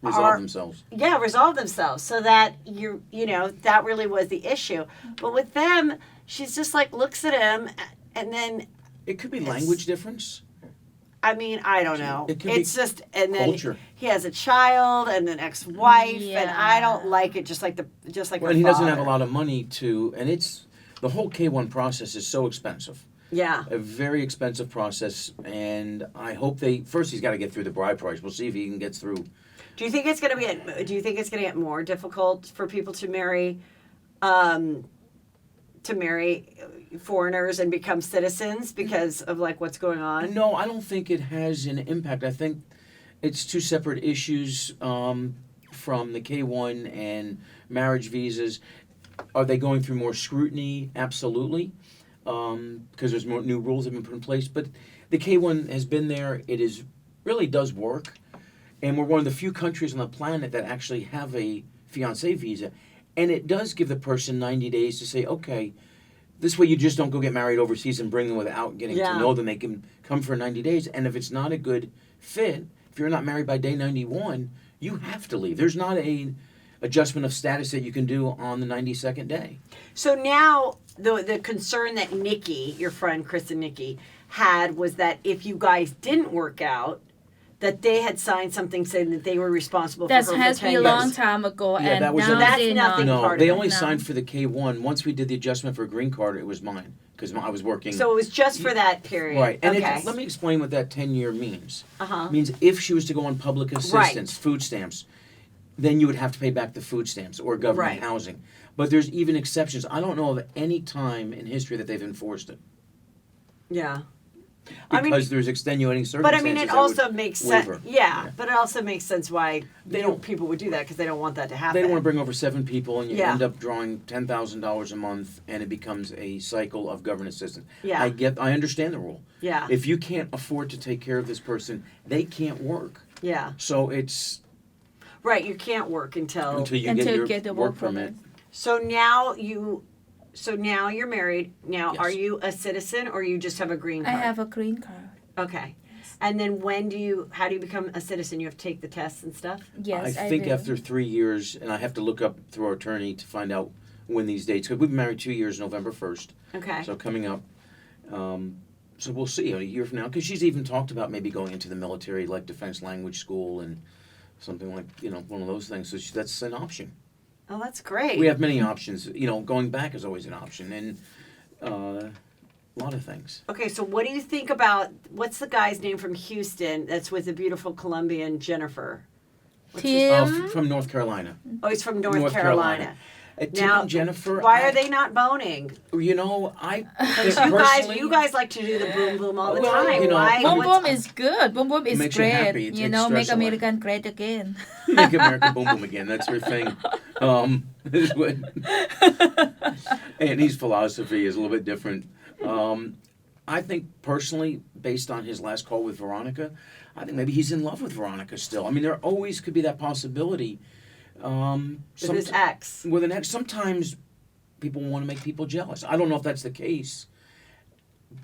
Speaker 2: resolve themselves.
Speaker 1: resolve themselves so that that really was the issue. But with them, she's just like looks at him and then
Speaker 2: It could be language difference.
Speaker 1: I mean, I don't know.
Speaker 2: It could
Speaker 1: It's
Speaker 2: be
Speaker 1: just, and then
Speaker 2: culture.
Speaker 1: he has a child and an ex-wife, and
Speaker 3: Yeah.
Speaker 1: I don't like it. Just like
Speaker 2: Well,
Speaker 1: her
Speaker 2: and he doesn't have a
Speaker 1: father.
Speaker 2: lot of money and it's the whole K1 process is so expensive.
Speaker 1: Yeah.
Speaker 2: A very expensive process, and I hope first he's got to get through the bride price. We'll see if he can get through.
Speaker 1: Do you think it's going to get more difficult for people to marry foreigners and become citizens because of like what's going on?
Speaker 2: No, I don't think it has an impact. I think it's two separate issues from the K1 and marriage visas. Are they going through more scrutiny? Absolutely, because there's more new rules have been put in place. But The K1 has been there. It is really does work, and we're one of the few countries on the planet that actually have a fiancé visa, and it does give the person 90 days to say, okay, this way you just don't go get married overseas and bring them without getting to know them. They can come for 90 days, and if it's not a good fit, if you're not married by day 91, you have to leave. There's not a adjustment of status that you can do on the 92nd day.
Speaker 1: So now the concern that Nikki, your friend Chris and Nikki, had was that if you guys didn't work out, that they had signed something saying that they were responsible for her for 10 years.
Speaker 3: That has been a long time ago,
Speaker 2: Yeah,
Speaker 3: and
Speaker 2: that was
Speaker 3: now
Speaker 1: that's
Speaker 3: they're
Speaker 1: nothing
Speaker 3: not.
Speaker 1: part of
Speaker 2: they
Speaker 1: it.
Speaker 2: only
Speaker 3: No.
Speaker 2: signed for the K1. Once we did the adjustment for a green card, it was mine because I was working.
Speaker 1: So it was just for that period.
Speaker 2: Right. And
Speaker 1: okay.
Speaker 2: let me explain what that 10-year means.
Speaker 1: Uh-huh.
Speaker 2: It means if she was to go on public assistance, food stamps, then you would have to pay back the food stamps or government housing. But there's even exceptions. I don't know of any time in history that they've enforced it.
Speaker 1: Yeah.
Speaker 2: Because there's extenuating
Speaker 1: But
Speaker 2: circumstances.
Speaker 1: I mean, it
Speaker 2: that
Speaker 1: also
Speaker 2: would
Speaker 1: makes sense.
Speaker 2: waiver.
Speaker 1: Yeah, but it also makes sense why
Speaker 2: They don't-
Speaker 1: people would do that because they don't want that to happen.
Speaker 2: They don't want to bring over 7 people, and you
Speaker 1: Yeah.
Speaker 2: end up drawing $10,000 a month, and it becomes a cycle of government assistance.
Speaker 1: Yeah.
Speaker 2: I understand the rule.
Speaker 1: Yeah.
Speaker 2: If you can't afford to take care of this person, they can't work.
Speaker 1: Yeah.
Speaker 2: So it's
Speaker 1: Right. You can't work until
Speaker 2: until you
Speaker 3: Until
Speaker 2: get
Speaker 3: you
Speaker 2: your
Speaker 3: get the
Speaker 2: work
Speaker 3: work
Speaker 2: permit.
Speaker 1: So now you're married. Now,
Speaker 2: Yes.
Speaker 1: are you a citizen or you just have a green
Speaker 3: I
Speaker 1: card?
Speaker 3: have a green card.
Speaker 1: Okay. And then how do you become a citizen? You have to take the tests and stuff?
Speaker 3: Yes,
Speaker 2: I think
Speaker 3: do.
Speaker 2: after 3 years, and I have to look up through our attorney to find out when these dates, because we've been married 2 years, November 1st.
Speaker 1: Okay.
Speaker 2: So coming up. So we'll see a year from now, because she's even talked about maybe going into the military, like Defense Language School and something like, one of those things. So that's an option.
Speaker 1: Oh, that's great.
Speaker 2: We have many options. Going back is always an option, and a lot of things.
Speaker 1: Okay, so what do you think about, what's the guy's name from Houston that's with the beautiful Colombian Jennifer? What's his-
Speaker 3: Tim,
Speaker 2: From North Carolina.
Speaker 1: Oh, he's from North Carolina.
Speaker 2: Tim
Speaker 1: Now,
Speaker 2: and Jennifer.
Speaker 1: why are they not boning?
Speaker 2: I
Speaker 1: You guys like to do the boom boom all the
Speaker 2: Well,
Speaker 1: time. Why?
Speaker 3: Boom
Speaker 1: What's-
Speaker 3: Boom is good. Boom Boom is
Speaker 2: Makes you
Speaker 3: great.
Speaker 2: happy. It takes
Speaker 3: Make
Speaker 2: stress away.
Speaker 3: American great again.
Speaker 2: Make America boom boom again. That's her thing. Is what Andy's philosophy is a little bit different. I think personally, based on his last call with Veronica, I think maybe he's in love with Veronica still. I mean, there always could be that possibility.
Speaker 1: With his ex.
Speaker 2: With an ex, sometimes people want to make people jealous. I don't know if that's the case,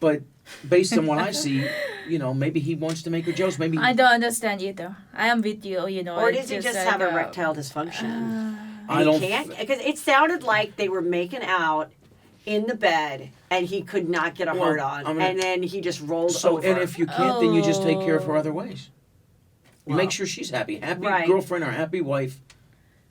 Speaker 2: but based on what I see, maybe he wants to make her jealous. Maybe
Speaker 3: I don't understand either. I am with you.
Speaker 1: Or does he
Speaker 3: it's
Speaker 1: just
Speaker 3: like,
Speaker 1: have erectile dysfunction?
Speaker 2: I don't.
Speaker 1: Because it sounded like they were making out in the bed and he could not get a hard on. And then he just rolled over.
Speaker 2: And if you can't, then you just take care of her other ways. You
Speaker 1: Well,
Speaker 2: make sure she's happy. Happy
Speaker 1: right.
Speaker 2: girlfriend or happy wife.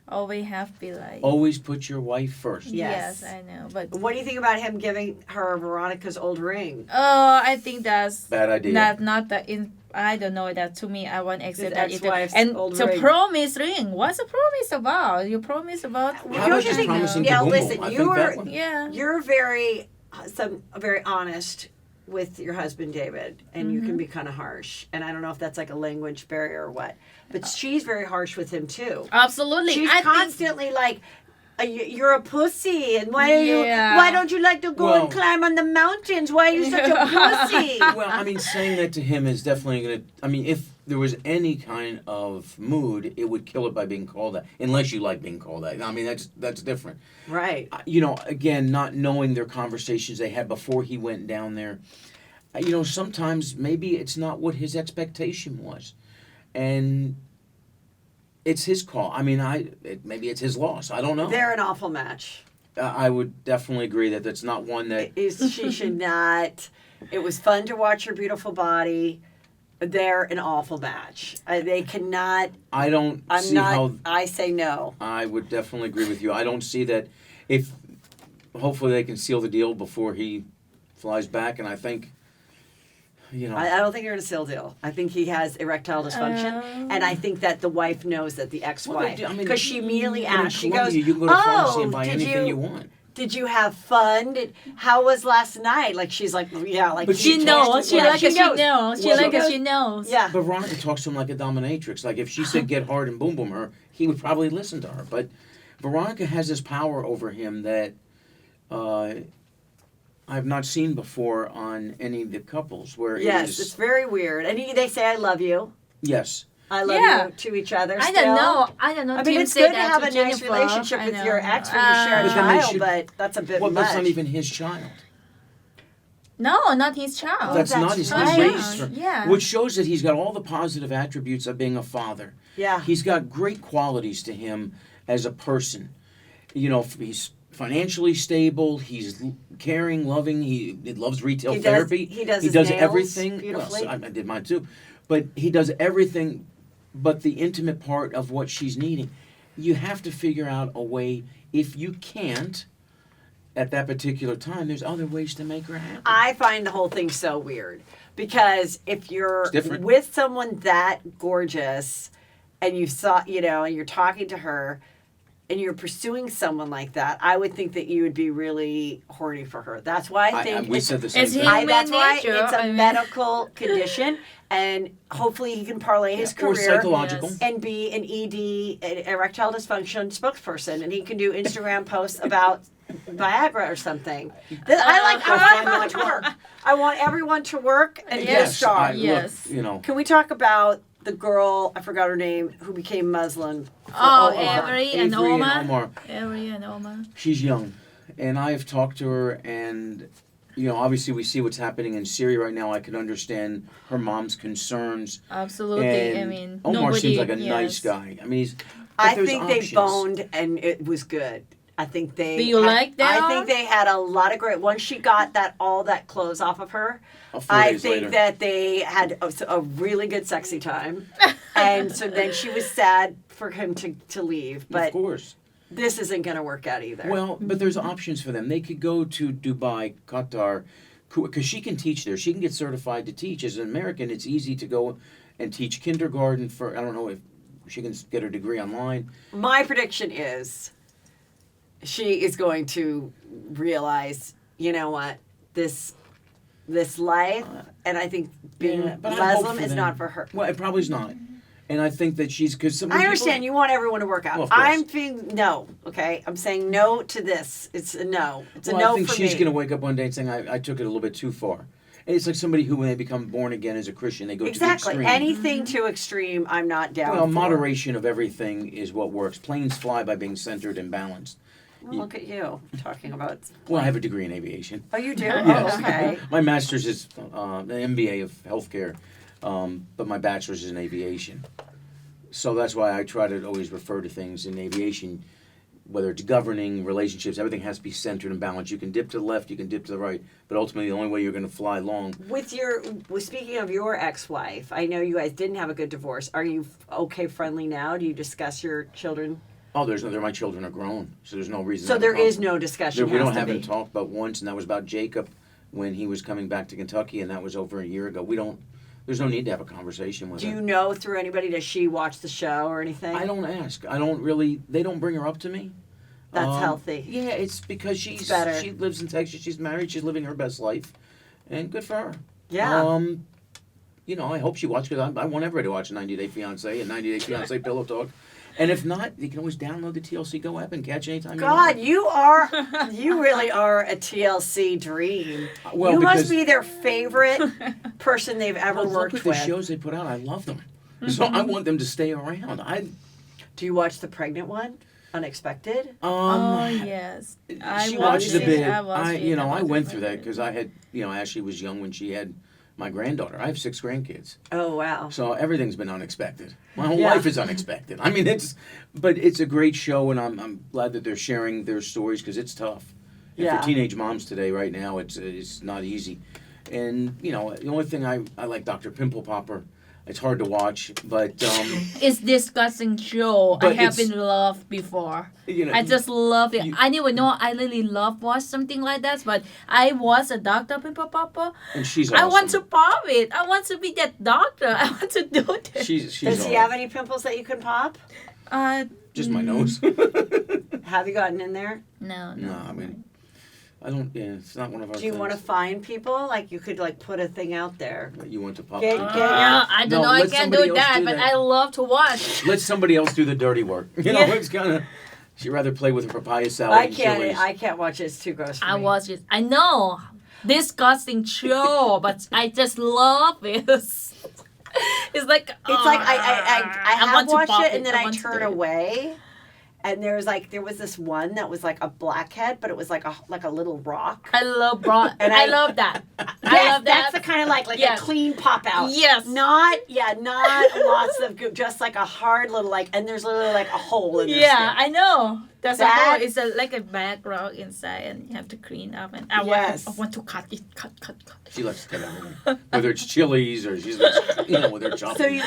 Speaker 3: Always have to be like.
Speaker 2: Always put your wife first.
Speaker 1: Yes.
Speaker 3: Yes, I know. But
Speaker 1: What do you think about him giving her Veronica's old ring?
Speaker 3: I think that's
Speaker 2: Bad idea.
Speaker 3: not the in. I don't know that. To me, I won't accept that either.
Speaker 1: ex-wife's
Speaker 3: And
Speaker 1: old
Speaker 3: the
Speaker 1: ring.
Speaker 3: promise ring. What's the promise about? You promise about.
Speaker 2: How about just promising to
Speaker 1: Yeah,
Speaker 2: boom
Speaker 1: listen,
Speaker 2: boom? I
Speaker 1: you
Speaker 2: think
Speaker 1: were-
Speaker 2: that one.
Speaker 3: Yeah.
Speaker 1: You're very honest with your husband David, and you can be kind of harsh. And I don't know if that's like a language barrier or what, but she's very harsh with him too.
Speaker 3: Absolutely.
Speaker 1: She's
Speaker 3: I think
Speaker 1: constantly like, "You're a pussy, and why
Speaker 3: Yeah.
Speaker 1: why don't you like to go
Speaker 2: Well-
Speaker 1: and climb on the mountains? Why are you such a pussy?"
Speaker 2: Well, I mean, saying that to him is definitely going to. I mean, if there was any kind of mood, it would kill it by being called that. Unless you like being called that. I mean, that's different.
Speaker 1: Right.
Speaker 2: Again, not knowing their conversations they had before he went down there. Sometimes maybe it's not what his expectation was, and it's his call. I mean, maybe it's his loss. I don't know.
Speaker 1: They're an awful match.
Speaker 2: I would definitely agree that that's not one that.
Speaker 1: She should not. It was fun to watch her beautiful body. They're an awful match. They cannot.
Speaker 2: I don't
Speaker 1: I'm
Speaker 2: see
Speaker 1: not.
Speaker 2: how.
Speaker 1: I say no.
Speaker 2: I would definitely agree with you. I don't see that. If hopefully they can seal the deal before he flies back, and I think.
Speaker 1: I don't think you're in a seal deal. I think he has erectile dysfunction, and I think that the wife knows that the ex-wife,
Speaker 2: Well,
Speaker 1: because she immediately
Speaker 2: in
Speaker 1: asked. She
Speaker 2: Colombia,
Speaker 1: goes,
Speaker 2: you can go to the pharmacy and
Speaker 1: "Oh,
Speaker 2: buy
Speaker 1: did
Speaker 2: anything you want."
Speaker 1: Did you have fun? How was last night? Like she's like, yeah, like
Speaker 2: But
Speaker 3: she
Speaker 2: she
Speaker 3: knows. She
Speaker 1: Yeah,
Speaker 3: like it. She knows. She
Speaker 2: Well,
Speaker 3: like it.
Speaker 1: knows.
Speaker 3: She knows.
Speaker 1: Yeah.
Speaker 2: But Veronica talks to him like a dominatrix. Like if she said get hard and boom boom her, he would probably listen to her. But Veronica has this power over him that I've not seen before on any of the couples where
Speaker 1: Yes,
Speaker 2: it is.
Speaker 1: it's very weird. And they say, I love you.
Speaker 2: Yes.
Speaker 1: I love
Speaker 3: Yeah.
Speaker 1: you to each other.
Speaker 3: I
Speaker 1: still.
Speaker 3: don't know. I don't know.
Speaker 1: I mean,
Speaker 3: Tim
Speaker 1: it's
Speaker 3: said
Speaker 1: good to
Speaker 3: that
Speaker 1: have a nice
Speaker 3: Jennifer.
Speaker 1: relationship
Speaker 3: I
Speaker 1: with
Speaker 3: know.
Speaker 1: your ex when you share a
Speaker 2: But then they
Speaker 1: child,
Speaker 2: should-
Speaker 1: but that's a bit
Speaker 2: Well,
Speaker 1: much.
Speaker 2: that's not even his child.
Speaker 3: No, not his child.
Speaker 2: That's
Speaker 1: that's
Speaker 2: not his.
Speaker 1: right.
Speaker 2: He raised her.
Speaker 3: Yeah.
Speaker 2: Which shows that he's got all the positive attributes of being a father.
Speaker 1: Yeah.
Speaker 2: He's got great qualities to him as a person. You know, he's financially stable. He's caring, loving. He loves retail
Speaker 1: He does-
Speaker 2: therapy.
Speaker 1: he does
Speaker 2: He
Speaker 1: his
Speaker 2: does
Speaker 1: nails
Speaker 2: everything.
Speaker 1: beautifully.
Speaker 2: Well, I did mine too, but he does everything. But the intimate part of what she's needing, you have to figure out a way. If you can't, at that particular time, there's other ways to make her happy.
Speaker 1: I find the whole thing so weird because if you're
Speaker 2: It's different.
Speaker 1: with someone that gorgeous and you saw, and you're talking to her and you're pursuing someone like that, I would think that you would be really horny for her. That's why I think
Speaker 2: we said the same
Speaker 3: It's
Speaker 2: thing.
Speaker 3: him.
Speaker 1: that's why
Speaker 3: nature,
Speaker 1: it's a
Speaker 3: I mean.
Speaker 1: medical condition, and hopefully he can parlay his
Speaker 2: Or
Speaker 1: career
Speaker 2: psychological.
Speaker 3: Yes.
Speaker 1: and be an ED, an erectile dysfunction spokesperson, and he can do Instagram posts about Viagra or something. I want everyone to work. I want everyone to work and be a
Speaker 2: Yes,
Speaker 1: star.
Speaker 3: Yes.
Speaker 2: Look,
Speaker 1: Can we talk about the girl, I forgot her name, who became Muslim?
Speaker 3: Oh,
Speaker 1: Over.
Speaker 3: Avery and
Speaker 2: Avery and
Speaker 3: Omar.
Speaker 2: Omar.
Speaker 3: Avery and Omar.
Speaker 2: She's young, and I've talked to her, and obviously we see what's happening in Syria right now. I can understand her mom's concerns.
Speaker 3: Absolutely.
Speaker 2: And
Speaker 3: I mean,
Speaker 2: Omar
Speaker 3: nobody,
Speaker 2: seems like a
Speaker 3: yes.
Speaker 2: nice guy. I mean, but
Speaker 1: I
Speaker 2: there's
Speaker 1: think
Speaker 2: options.
Speaker 1: they boned and it was good. I think they.
Speaker 3: Do you like that?
Speaker 1: I think they had a lot of great. Once she got all that clothes off of her,
Speaker 2: 4
Speaker 1: I
Speaker 2: days
Speaker 1: think
Speaker 2: later.
Speaker 1: that they had a really good sexy time, and so then she was sad for him to leave.
Speaker 2: Of
Speaker 1: But
Speaker 2: course.
Speaker 1: this isn't going to work out either.
Speaker 2: Well, but there's options for them. They could go to Dubai, Qatar, because she can teach there. She can get certified to teach. As an American, it's easy to go and teach kindergarten for, I don't know if she can get her degree online.
Speaker 1: My prediction is she is going to realize, you know what, this life, and I think being
Speaker 2: Yeah, but I hope
Speaker 1: Muslim
Speaker 2: for
Speaker 1: is
Speaker 2: them.
Speaker 1: not for her.
Speaker 2: Well, it probably is not. And I think that she's, because some
Speaker 1: I
Speaker 2: people-
Speaker 1: understand you want everyone to work out.
Speaker 2: Well, of course.
Speaker 1: I'm being no, okay? I'm saying no to this. It's a no. It's a
Speaker 2: Well,
Speaker 1: no
Speaker 2: I think
Speaker 1: for
Speaker 2: she's
Speaker 1: me.
Speaker 2: going to wake up one day and saying, I took it a little bit too far. And it's like somebody who, when they become born again as a Christian, they go
Speaker 1: Exactly.
Speaker 2: to the extreme.
Speaker 1: Anything too extreme, I'm not down
Speaker 2: Well,
Speaker 1: for.
Speaker 2: moderation of everything is what works. Planes fly by being centered and balanced.
Speaker 1: Well, look at you talking about.
Speaker 2: Well, I have a degree in aviation.
Speaker 1: Oh, you do?
Speaker 2: Yes.
Speaker 1: Oh, okay.
Speaker 2: My master's is an MBA of healthcare, but my bachelor's is in aviation. So that's why I try to always refer to things in aviation, whether it's governing, relationships, everything has to be centered and balanced. You can dip to the left, you can dip to the right, but ultimately the only way you're going to fly long.
Speaker 1: Speaking of your ex-wife, I know you guys didn't have a good divorce. Are you okay friendly now? Do you discuss your children?
Speaker 2: Oh, my children are grown, so there's no reason.
Speaker 1: So
Speaker 2: to
Speaker 1: there
Speaker 2: have a
Speaker 1: is no discussion.
Speaker 2: We
Speaker 1: has
Speaker 2: don't
Speaker 1: to
Speaker 2: haven't
Speaker 1: be.
Speaker 2: talked about once, and that was about Jacob when he was coming back to Kentucky, and that was over a year ago. There's no need to have a conversation with
Speaker 1: Do
Speaker 2: her.
Speaker 1: you know through anybody? Does she watch the show or anything?
Speaker 2: I don't ask. I don't really. They don't bring her up to me.
Speaker 1: That's healthy.
Speaker 2: Yeah, it's because
Speaker 1: It's better.
Speaker 2: she lives in Texas. She's married. She's living her best life, and good for her.
Speaker 1: Yeah.
Speaker 2: I hope she watches. Because I want everybody to watch 90 Day Fiancé and 90 Day Fiancé Pillow Talk. And if not, you can always download the TLC Go app and catch anytime
Speaker 1: God,
Speaker 2: you want.
Speaker 1: you really are a TLC dream.
Speaker 2: Well,
Speaker 1: you must
Speaker 2: because-
Speaker 1: be their favorite person they've ever
Speaker 2: Well, look
Speaker 1: worked
Speaker 2: at the
Speaker 1: with.
Speaker 2: shows they put out. I love them. So I want them to stay around.
Speaker 1: Do you watch the pregnant one? Unexpected?
Speaker 3: Oh yes.
Speaker 2: She
Speaker 1: watches
Speaker 2: watches a
Speaker 1: it.
Speaker 2: bit.
Speaker 3: I watched it.
Speaker 2: I went through that because I had, Ashley was young when she had my granddaughter. I have 6 grandkids.
Speaker 1: Oh, wow.
Speaker 2: So everything's been unexpected. My whole
Speaker 1: Yeah.
Speaker 2: life is unexpected. I mean, but it's a great show, and I'm glad that they're sharing their stories because it's tough. And
Speaker 1: Yeah.
Speaker 2: for teenage moms today, right now, it's not easy. And the only thing I like Dr. Pimple Popper. It's hard to watch, but
Speaker 3: It's disgusting show. I
Speaker 2: But
Speaker 3: have
Speaker 2: it's-
Speaker 3: been loved before.
Speaker 2: you know,
Speaker 3: I just love it.
Speaker 2: you-
Speaker 3: I never know I really love watch something like that, but I was a doctor, Pimple Papa.
Speaker 2: and she's awesome.
Speaker 3: I want to pop it. I want to be that doctor. I want to do this.
Speaker 2: She's
Speaker 1: Does he
Speaker 2: awesome.
Speaker 1: have any pimples that you can pop?
Speaker 2: Just my nose.
Speaker 1: Have you gotten in there?
Speaker 3: No.
Speaker 2: No, I mean, I don't. Yeah, it's not one of our.
Speaker 1: Do you want to
Speaker 2: things.
Speaker 1: find people? Like, you could, put a thing out there.
Speaker 2: You want to pop?
Speaker 1: Get-
Speaker 2: it?
Speaker 3: I don't
Speaker 2: No,
Speaker 3: know. I
Speaker 2: let
Speaker 3: can't
Speaker 2: somebody
Speaker 3: do
Speaker 2: else
Speaker 3: that,
Speaker 2: do
Speaker 3: but
Speaker 2: that.
Speaker 3: I love to watch.
Speaker 2: Let somebody else do the dirty work.
Speaker 1: Yeah.
Speaker 2: It's kind of. She'd rather play with her papaya salad.
Speaker 1: I
Speaker 2: and chilies.
Speaker 1: can't watch it. It's too gross for
Speaker 3: I
Speaker 1: me.
Speaker 3: watch it. I know disgusting show, but I just love it. It's like
Speaker 1: I have
Speaker 3: want to
Speaker 1: watched
Speaker 3: pop
Speaker 1: it and then I
Speaker 3: want to
Speaker 1: turn
Speaker 3: do it.
Speaker 1: away. And there was this one that was like a blackhead, but it was like a little rock.
Speaker 3: I love
Speaker 1: And
Speaker 3: I love that.
Speaker 1: Yes,
Speaker 3: I love
Speaker 1: that's
Speaker 3: that.
Speaker 1: the kind of like
Speaker 3: Yeah.
Speaker 1: a clean pop out.
Speaker 3: Yes.
Speaker 1: Not lots of goo, just like a hard little and there's literally like a hole in their
Speaker 3: Yeah,
Speaker 1: skin.
Speaker 3: I know. That's a
Speaker 1: That-
Speaker 3: hole. It's like a black rock inside, and you have to clean up. And I
Speaker 1: Yes.
Speaker 3: want to cut it, cut.
Speaker 2: She likes to cut everything, whether it's chilies or she's with her chopping.
Speaker 1: So you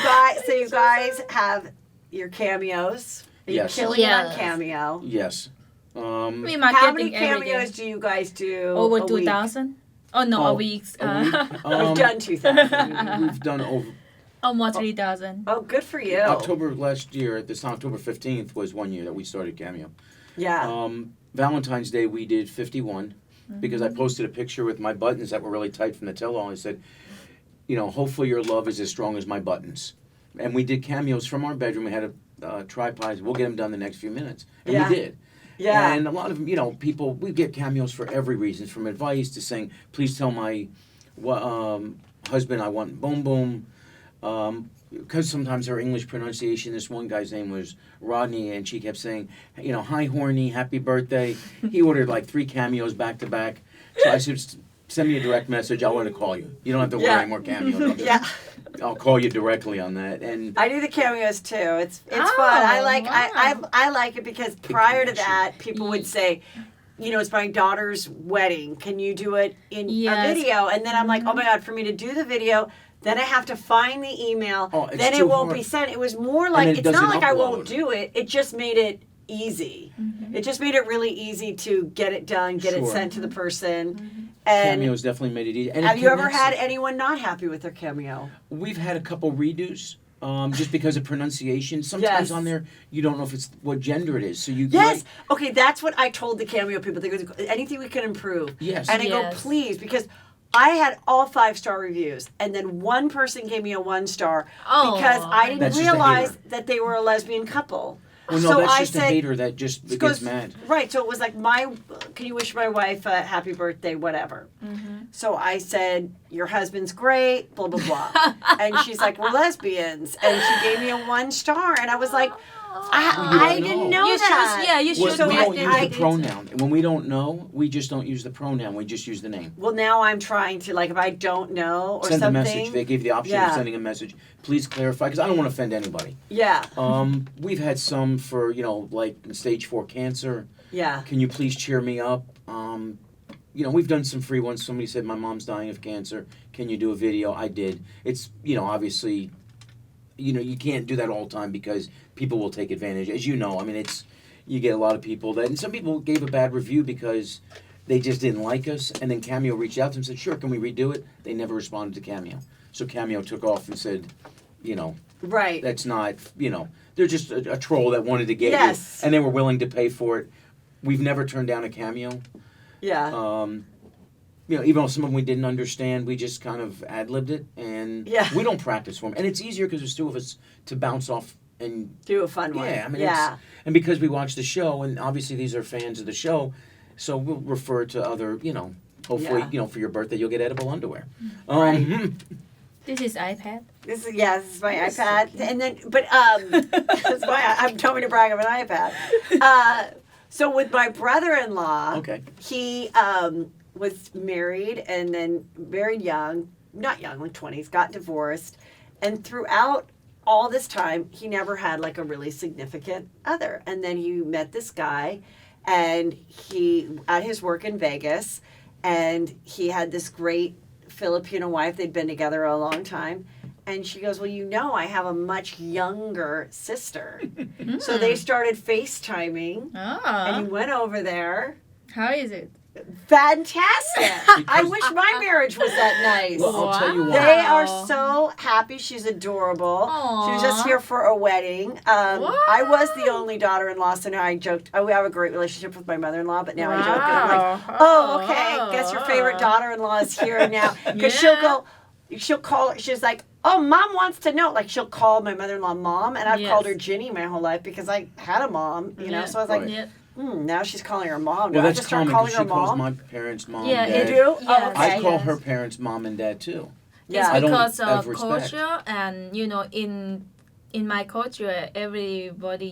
Speaker 1: guys have your cameos. Are you
Speaker 2: Yes.
Speaker 1: killing it on
Speaker 3: Yes.
Speaker 1: Cameo?
Speaker 2: Yes.
Speaker 3: We
Speaker 1: How many
Speaker 3: marketing every day.
Speaker 1: cameos do you guys do?
Speaker 3: Over
Speaker 1: a week?
Speaker 3: 2,000? Oh no, a
Speaker 2: Oh,
Speaker 3: week.
Speaker 2: a week?
Speaker 1: We've done 2,000.
Speaker 2: We've done over
Speaker 3: Almost 3,000.
Speaker 1: Oh, good for you.
Speaker 2: October last year. At this time, October 15th was 1 year that we started Cameo.
Speaker 1: Yeah.
Speaker 2: Valentine's Day we did 51 because I posted a picture with my buttons that were really tight from the tell-all. I said, hopefully your love is as strong as my buttons. And we did cameos from our bedroom. We had a tripod. We'll get them done the next few minutes. And
Speaker 1: Yeah.
Speaker 2: we did.
Speaker 1: Yeah.
Speaker 2: And a lot of, people, we get cameos for every reason, from advice to saying, please tell my husband I want boom boom. Because sometimes her English pronunciation, this one guy's name was Rodney, and she kept saying, hi, horny, happy birthday. He ordered like 3 cameos back to back. So I said, send me a direct message. I want to call you. You don't have to order
Speaker 1: Yeah.
Speaker 2: any more cameos.
Speaker 1: Yeah.
Speaker 2: I'll call you directly on that. And
Speaker 1: I do the cameos too. It's
Speaker 3: Oh,
Speaker 1: fun. I like
Speaker 3: wow.
Speaker 1: I like it because prior to
Speaker 2: connection.
Speaker 1: that, people would say, it's my daughter's wedding. Can you do it in
Speaker 3: Yes.
Speaker 1: a video? And then I'm like, oh my God, for me to do the video, then I have to find the email.
Speaker 2: Oh, it's
Speaker 1: then it
Speaker 2: too
Speaker 1: won't
Speaker 2: hard.
Speaker 1: be sent. It was more like,
Speaker 2: then it
Speaker 1: it's not
Speaker 2: doesn't
Speaker 1: like I won't
Speaker 2: upload.
Speaker 1: do it. It just made it easy. It just made it really easy to get it done, get it
Speaker 2: Sure.
Speaker 1: sent to the person. And
Speaker 2: cameos definitely made it easy. And
Speaker 1: have
Speaker 2: it
Speaker 1: you ever
Speaker 2: connects
Speaker 1: had
Speaker 2: it.
Speaker 1: anyone not happy with their cameo?
Speaker 2: We've had a couple redos. Just because of pronunciation. Sometimes
Speaker 1: Yes.
Speaker 2: on there, you don't know if it's what gender it is. So you
Speaker 1: Yes. Okay, that's what I told the cameo people. They go, anything we can improve.
Speaker 2: Yes.
Speaker 1: And I go,
Speaker 3: Yes.
Speaker 1: please, because I had all 5-star reviews, and then one person gave me a 1-star
Speaker 3: Oh,
Speaker 1: because I didn't
Speaker 2: That's just a
Speaker 1: realize
Speaker 2: hater.
Speaker 1: that they were a lesbian couple.
Speaker 2: Well, no,
Speaker 1: so
Speaker 2: that's
Speaker 1: I
Speaker 2: just
Speaker 1: said,
Speaker 2: a hater that just gets
Speaker 1: goes,
Speaker 2: mad.
Speaker 1: Right, so it was like, can you wish my wife a happy birthday, whatever. So I said, your husband's great, blah, blah, blah. And she's like, we're lesbians. And she gave me a 1-star, and I was like, I
Speaker 2: don't
Speaker 1: didn't
Speaker 2: know.
Speaker 1: know
Speaker 3: You
Speaker 1: that.
Speaker 3: choose, yeah, you
Speaker 2: Well,
Speaker 3: should
Speaker 1: so
Speaker 2: we
Speaker 3: make
Speaker 2: don't
Speaker 3: it.
Speaker 2: use
Speaker 1: I-
Speaker 2: the pronoun. And when we don't know, we just don't use the pronoun. We just use the name.
Speaker 1: Well, now I'm trying to, like, if I don't know or
Speaker 2: Send
Speaker 1: something.
Speaker 2: a message. They gave the option
Speaker 1: Yeah.
Speaker 2: of sending a message. Please clarify, because I don't want to offend anybody.
Speaker 1: Yeah,
Speaker 2: We've had some for, like stage 4 cancer.
Speaker 1: yeah.
Speaker 2: Can you please cheer me up? We've done some free ones. Somebody said, my mom's dying of cancer. Can you do a video? I did. It's, obviously, you can't do that all the time because people will take advantage. As you know, I mean, you get a lot of people that, and some people gave a bad review because they just didn't like us. And then Cameo reached out to them and said, sure, can we redo it? They never responded to Cameo. So Cameo took off and said,
Speaker 1: Right.
Speaker 2: that's not, they're just a troll that wanted to get
Speaker 1: Yes.
Speaker 2: you. And they were willing to pay for it. We've never turned down a Cameo.
Speaker 1: Yeah.
Speaker 2: Even though some of them we didn't understand, we just kind of ad-libbed it. And
Speaker 1: Yeah.
Speaker 2: we don't practice for them. And it's easier because there's 2 of us to bounce off and
Speaker 1: Do a fun one.
Speaker 2: yeah, I mean,
Speaker 1: yeah.
Speaker 2: and because we watch the show, and obviously these are fans of the show, so we'll refer to other, hopefully,
Speaker 1: Yeah.
Speaker 2: For your birthday, you'll get edible underwear.
Speaker 1: Right.
Speaker 3: This is iPad.
Speaker 1: This is my
Speaker 3: That's so
Speaker 1: iPad.
Speaker 3: cute.
Speaker 1: And then, but that's why I'm telling to brag of an iPad. So with my brother-in-law,
Speaker 2: Okay.
Speaker 1: he was married and then married young, not young, like 20s, got divorced. And throughout all this time, he never had like a really significant other. And then he met this guy and he, at his work in Vegas, and he had this great Filipino wife. They'd been together a long time. And she goes, well, I have a much younger sister. So they started FaceTiming. And he
Speaker 3: Oh,
Speaker 1: went over there.
Speaker 3: how is it?
Speaker 1: Fantastic. I wish my marriage was that nice.
Speaker 2: Well, I'll tell you
Speaker 3: Wow.
Speaker 2: why.
Speaker 1: They are so happy. She's adorable. She was just
Speaker 3: Aw.
Speaker 1: here for a wedding. I was the only daughter-in-law, so now I joked. We have a great relationship with my mother-in-law, but now I joke. And I'm like, oh, okay. Guess your favorite daughter-in-law is here now. Because she'll call, she's like, oh, Mom wants to know. Like, she'll call my mother-in-law Mom, and I've
Speaker 3: Yes.
Speaker 1: called her Ginny my whole life because I had a mom,
Speaker 3: Yeah.
Speaker 1: So I was like,
Speaker 2: Right.
Speaker 3: Yeah.
Speaker 1: Now she's calling her mom.
Speaker 2: Well,
Speaker 1: I
Speaker 2: that's
Speaker 1: just start
Speaker 2: common
Speaker 1: calling
Speaker 2: because
Speaker 1: her
Speaker 2: she calls
Speaker 1: mom?
Speaker 2: my parents mom
Speaker 3: Yeah,
Speaker 2: and
Speaker 1: You
Speaker 2: dad.
Speaker 1: do? Oh,
Speaker 3: Yes.
Speaker 1: okay.
Speaker 2: I call
Speaker 3: Yes.
Speaker 2: her parents mom and dad too.
Speaker 1: Yeah.
Speaker 2: I don't
Speaker 3: Because
Speaker 2: have
Speaker 3: of
Speaker 2: respect.
Speaker 3: culture, and in my culture, everybody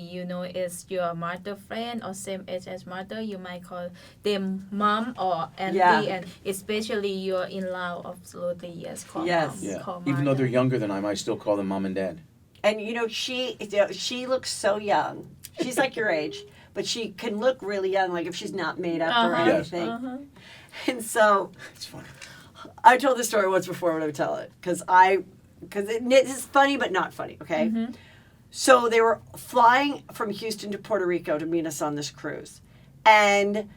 Speaker 3: is your mother friend or same age as mother. You might call them mom or auntie,
Speaker 1: Yeah.
Speaker 3: and especially your in-law. Absolutely, yes, call
Speaker 1: Yes.
Speaker 3: mom,
Speaker 2: Yeah.
Speaker 3: call
Speaker 2: Even though they're
Speaker 3: mother.
Speaker 2: younger than I still call them mom and dad.
Speaker 1: And she looks so young. She's like your age, but she can look really young, like if she's not made up or
Speaker 2: Yes.
Speaker 1: anything. And so
Speaker 2: It's funny.
Speaker 1: I told this story once before, but I would tell it because it's funny but not funny. Okay, so they were flying from Houston to Puerto Rico to meet us on this cruise, and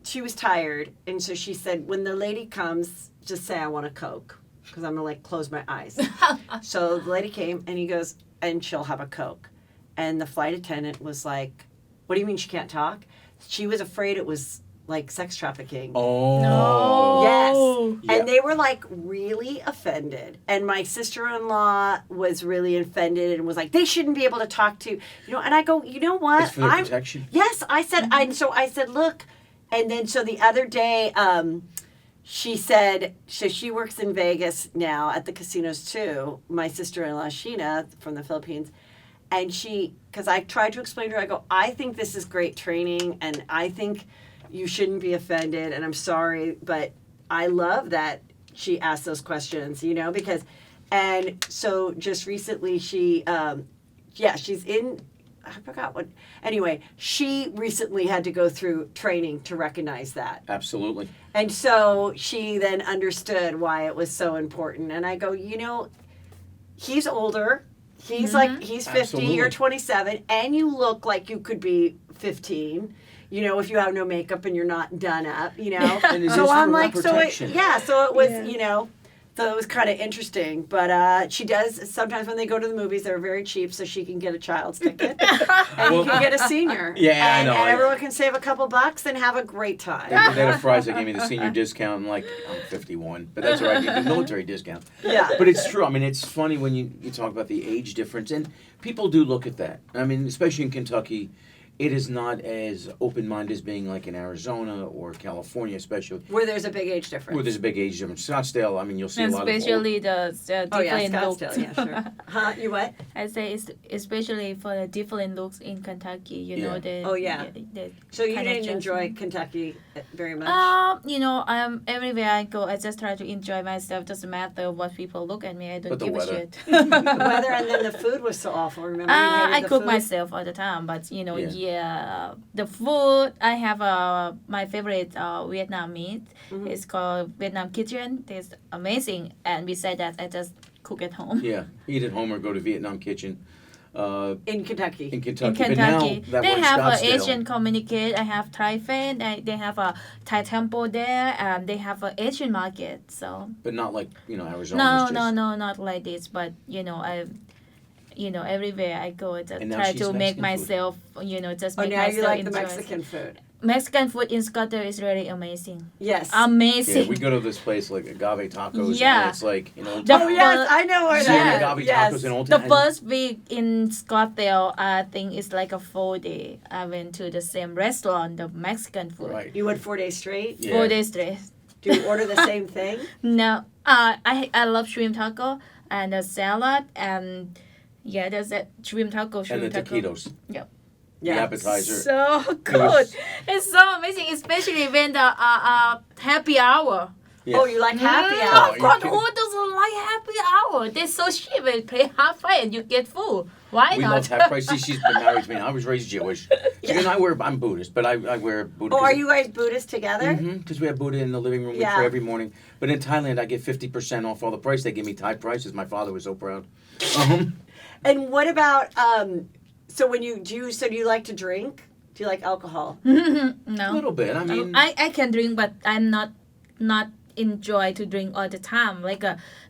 Speaker 1: she was tired, and so she said, "When the lady comes, just say I want a Coke." Because I'm gonna close my eyes. So the lady came and he goes, and she'll have a Coke. And the flight attendant was like, "What do you mean she can't talk?" She was afraid it was like sex trafficking.
Speaker 2: Oh.
Speaker 3: No.
Speaker 1: Yes.
Speaker 2: Yeah.
Speaker 1: And they were like really offended. And my sister-in-law was really offended and was like, "They shouldn't be able to talk to," and I go, "You know what?
Speaker 2: It's for their protection.
Speaker 1: Yes, I said, I said, "Look," and then so the other day, she said, so she works in Vegas now at the casinos too. My sister-in-law, Sheena, from the Philippines. And because I tried to explain to her, I go, "I think this is great training and I think you shouldn't be offended. And I'm sorry, but I love that she asked those questions, because, and so just recently she's in, I forgot what, anyway, she recently had to go through training to recognize that.
Speaker 2: Absolutely.
Speaker 1: And so she then understood why it was so important. And I go, he's older. He's he's 50,
Speaker 2: Absolutely.
Speaker 1: you're 27, and you look like you could be 15, if you have no makeup and you're not done up,
Speaker 2: And it
Speaker 1: So
Speaker 2: is
Speaker 1: I'm
Speaker 2: for
Speaker 1: like,
Speaker 2: protection.
Speaker 1: so it was,
Speaker 3: Yeah.
Speaker 1: So it was kind of interesting. But she does, sometimes when they go to the movies, they're very cheap, so she can get a child's ticket. And you can get a senior.
Speaker 2: Yeah, I
Speaker 1: and,
Speaker 2: know.
Speaker 1: And everyone can save a couple bucks and have a great time.
Speaker 2: They had a Fry's that gave me the senior discount. I'm like, I'm 51, but that's all right. I get the military discount.
Speaker 1: Yeah.
Speaker 2: But it's true. I mean, it's funny when you talk about the age difference, and people do look at that. I mean, especially in Kentucky, it is not as open-minded as being like in Arizona or California, especially
Speaker 1: Where there's a big age difference.
Speaker 2: where there's a big age difference. Scottsdale, I mean, you'll see
Speaker 3: And
Speaker 2: a lot of old,
Speaker 3: especially the
Speaker 1: Oh yeah,
Speaker 3: different looks.
Speaker 1: Scottsdale, yeah, sure. Huh? You what?
Speaker 3: I say it's especially for the different looks in Kentucky.
Speaker 2: Yeah.
Speaker 3: The
Speaker 1: Oh, yeah.
Speaker 3: the
Speaker 1: So you
Speaker 3: kind of
Speaker 1: didn't enjoy
Speaker 3: dressing.
Speaker 1: Kentucky very much?
Speaker 3: Everywhere I go, I just try to enjoy myself. Doesn't matter what people look at me. I don't
Speaker 2: But the
Speaker 3: give a
Speaker 2: weather.
Speaker 3: shit.
Speaker 1: The weather, and then the food was so awful. Remember, you hated
Speaker 3: I
Speaker 1: the
Speaker 3: cook
Speaker 1: food?
Speaker 3: myself all the time, but
Speaker 2: Yeah.
Speaker 3: the food I have my favorite Vietnam meat.
Speaker 1: Mhm.
Speaker 3: It's called Vietnam Kitchen. It's amazing, and besides that, I just cook at home.
Speaker 2: Yeah, eat at home or go to Vietnam Kitchen
Speaker 1: In Kentucky.
Speaker 2: in Kentucky.
Speaker 3: In
Speaker 2: But
Speaker 3: Kentucky,
Speaker 2: now that
Speaker 3: they
Speaker 2: we're in
Speaker 3: have
Speaker 2: Scottsdale,
Speaker 3: Asian communicate. I have Thai fan. They have a Thai temple there, and they have an Asian market. So
Speaker 2: but not like Arizona.
Speaker 3: no, not like this. But everywhere I go, I just
Speaker 2: And now
Speaker 3: try
Speaker 2: she's
Speaker 3: to make
Speaker 2: Mexican food.
Speaker 3: myself, just
Speaker 1: Oh,
Speaker 3: make
Speaker 1: now
Speaker 3: myself
Speaker 1: you like the
Speaker 3: enjoy.
Speaker 1: Mexican food.
Speaker 3: Mexican food in Scotland is really amazing.
Speaker 1: Yes.
Speaker 3: Amazing.
Speaker 2: Yeah, we go to this place like Agave Tacos,
Speaker 3: Yeah.
Speaker 2: and it's like
Speaker 3: The-
Speaker 1: Oh yes, I know where
Speaker 2: See
Speaker 1: that
Speaker 2: Agave
Speaker 1: is. Yes.
Speaker 2: Tacos in Old
Speaker 3: The
Speaker 2: Town.
Speaker 3: first week in Scottsdale, I think it's like a 4 day. I went to the same restaurant, the Mexican food.
Speaker 2: Right.
Speaker 1: You went 4 days straight.
Speaker 2: Yeah.
Speaker 3: 4 days straight.
Speaker 1: Do you order the same thing?
Speaker 3: No, I love shrimp taco and a salad and there's that shrimp taco.
Speaker 2: And
Speaker 3: Shrimp
Speaker 2: the
Speaker 3: taco.
Speaker 2: taquitos.
Speaker 3: Yep.
Speaker 2: The appetizer.
Speaker 3: So good.
Speaker 2: was-
Speaker 3: It's so amazing, especially when the happy hour.
Speaker 2: Yeah.
Speaker 1: Oh, you like happy
Speaker 3: Mm,
Speaker 1: hour?
Speaker 2: Oh,
Speaker 3: of course,
Speaker 2: you
Speaker 3: who doesn't like happy hour? They're so cheap. They pay half price and you get full. Why
Speaker 2: We
Speaker 3: not?
Speaker 2: love half price. See, she's been married to me. I was raised Jewish. And I'm Buddhist, but I wear Buddha.
Speaker 1: Oh, are you guys Buddhist together?
Speaker 2: Because we have Buddha in the living room. We
Speaker 1: Yeah.
Speaker 2: pray every morning. But in Thailand, I get 50% off all the price. They give me Thai prices. My father was so proud.
Speaker 1: And what about so when you do you like to drink? Do you like alcohol?
Speaker 2: A
Speaker 3: No.
Speaker 2: little bit. I mean,
Speaker 3: I can drink, but I'm not enjoy to drink all the time. Like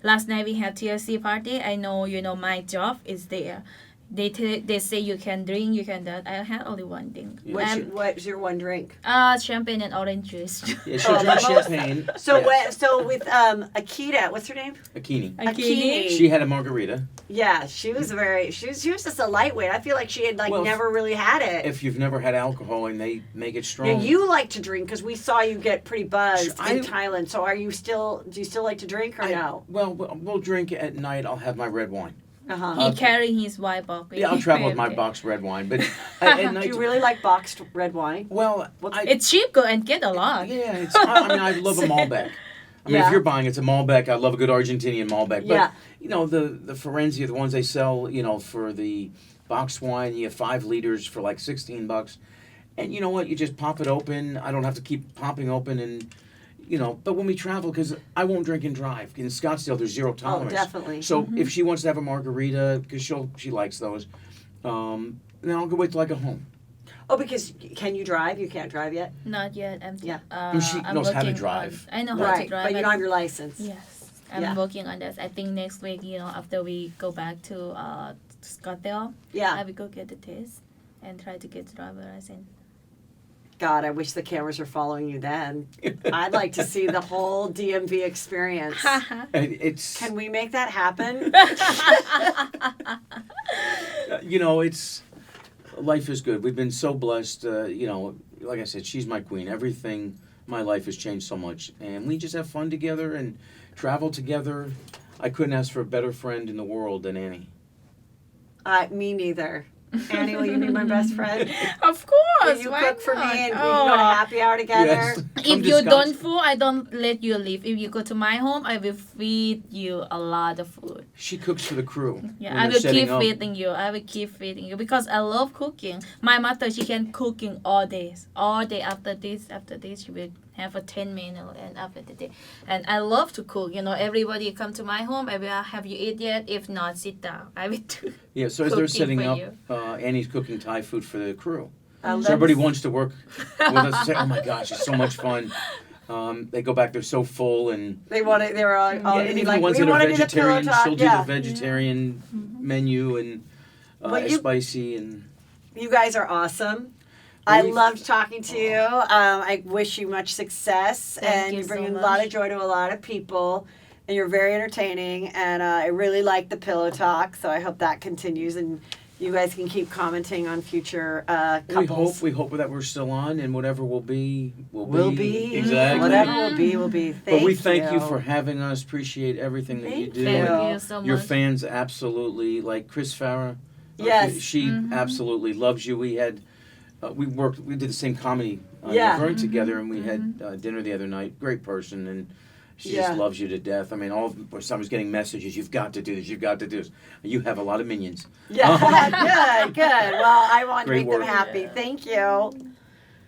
Speaker 3: last night we had TLC party. I know my job is there. they say you can drink, you can that. I had only one thing.
Speaker 1: What's your one drink?
Speaker 3: Champagne and orange juice.
Speaker 2: Yeah, she'll drink champagne.
Speaker 1: So
Speaker 2: yes.
Speaker 1: so with Akita, what's her name?
Speaker 2: Akini.
Speaker 1: Akini.
Speaker 2: She had a margarita.
Speaker 1: Yeah, she was she was just a lightweight. I feel like she had never really had it.
Speaker 2: If you've never had alcohol and they make it strong.
Speaker 1: Now, you like to drink because we saw you get pretty buzzed in Thailand. So do you still like to drink or no?
Speaker 2: Well, we'll drink at night. I'll have my red wine.
Speaker 3: He carrying his white box.
Speaker 2: Yeah, I'll travel with my boxed red wine. But at night,
Speaker 1: do you really like boxed red wine?
Speaker 2: Well,
Speaker 3: it's cheap, go and get a lot.
Speaker 2: Yeah, I love a Malbec. I mean, if you're buying, it's a Malbec. I love a good Argentinian Malbec. But, the Firenze, the ones they sell, for the boxed wine, you have 5 liters for like $16. And you know what? You just pop it open. I don't have to keep popping open and... but when we travel, because I won't drink and drive. In Scottsdale, there's 0 tolerance.
Speaker 1: Oh, definitely.
Speaker 2: So if she wants to have a margarita, because she likes those, then I'll go wait till I go home.
Speaker 1: Oh, because can you drive? You can't drive yet?
Speaker 3: Not yet.
Speaker 2: She knows how to drive.
Speaker 3: I know how to drive.
Speaker 1: But you don't have your license.
Speaker 3: Yes. I'm working on this. I think next week, after we go back to Scottsdale, I will go get the test and try to get driver license.
Speaker 1: God, I wish the cameras were following you then. I'd like to see the whole DMV experience. Can we make that happen?
Speaker 2: Life is good. We've been so blessed. Like I said, she's my queen. Everything, my life has changed so much. And we just have fun together and travel together. I couldn't ask for a better friend in the world than Annie.
Speaker 1: Me neither. Annie, will you be my best friend?
Speaker 3: Of course.
Speaker 1: Will you cook for me and we can go to happy hour together?
Speaker 2: Yes.
Speaker 3: If you don't food, I don't let you leave. If you go to my home, I will feed you a lot of food.
Speaker 2: She cooks for the crew.
Speaker 3: Yeah, I will keep feeding you. I will keep feeding you because I love cooking. My mother, she can cooking all day. All day after this, she will have a 10 minute and after the day. And I love to cook. Everybody come to my home. I will have you eat yet? If not, sit down. I will do.
Speaker 2: Yeah, so as they're setting up, Annie's cooking Thai food for the crew. So everybody wants to work with us and say, "Oh my gosh, it's so much fun." They go back; they're so full, and
Speaker 1: they want it. They're all
Speaker 2: and even ones that are vegetarian, she'll do the vegetarian menu and spicy. And
Speaker 1: you guys are awesome. I loved talking to you. I wish you much success, and you're bringing a lot of joy to a lot of people. And you're very entertaining, and I really like the pillow talk. So I hope that continues, and you guys can keep commenting on future couples.
Speaker 2: We hope that we're still on, and whatever will be.
Speaker 1: Exactly. Whatever will be.
Speaker 2: But we thank you for having us. Appreciate everything that you do.
Speaker 3: Thank you so much.
Speaker 2: Your fans absolutely, like Chris Farah.
Speaker 1: Yes.
Speaker 2: She absolutely loves you. We had, we did the same comedy together, and we had dinner the other night. Great person, and she just loves you to death. I mean, I was getting messages, you've got to do this, you've got to do this. You have a lot of minions.
Speaker 1: Yeah, good. Well, I want to make them happy. Thank you.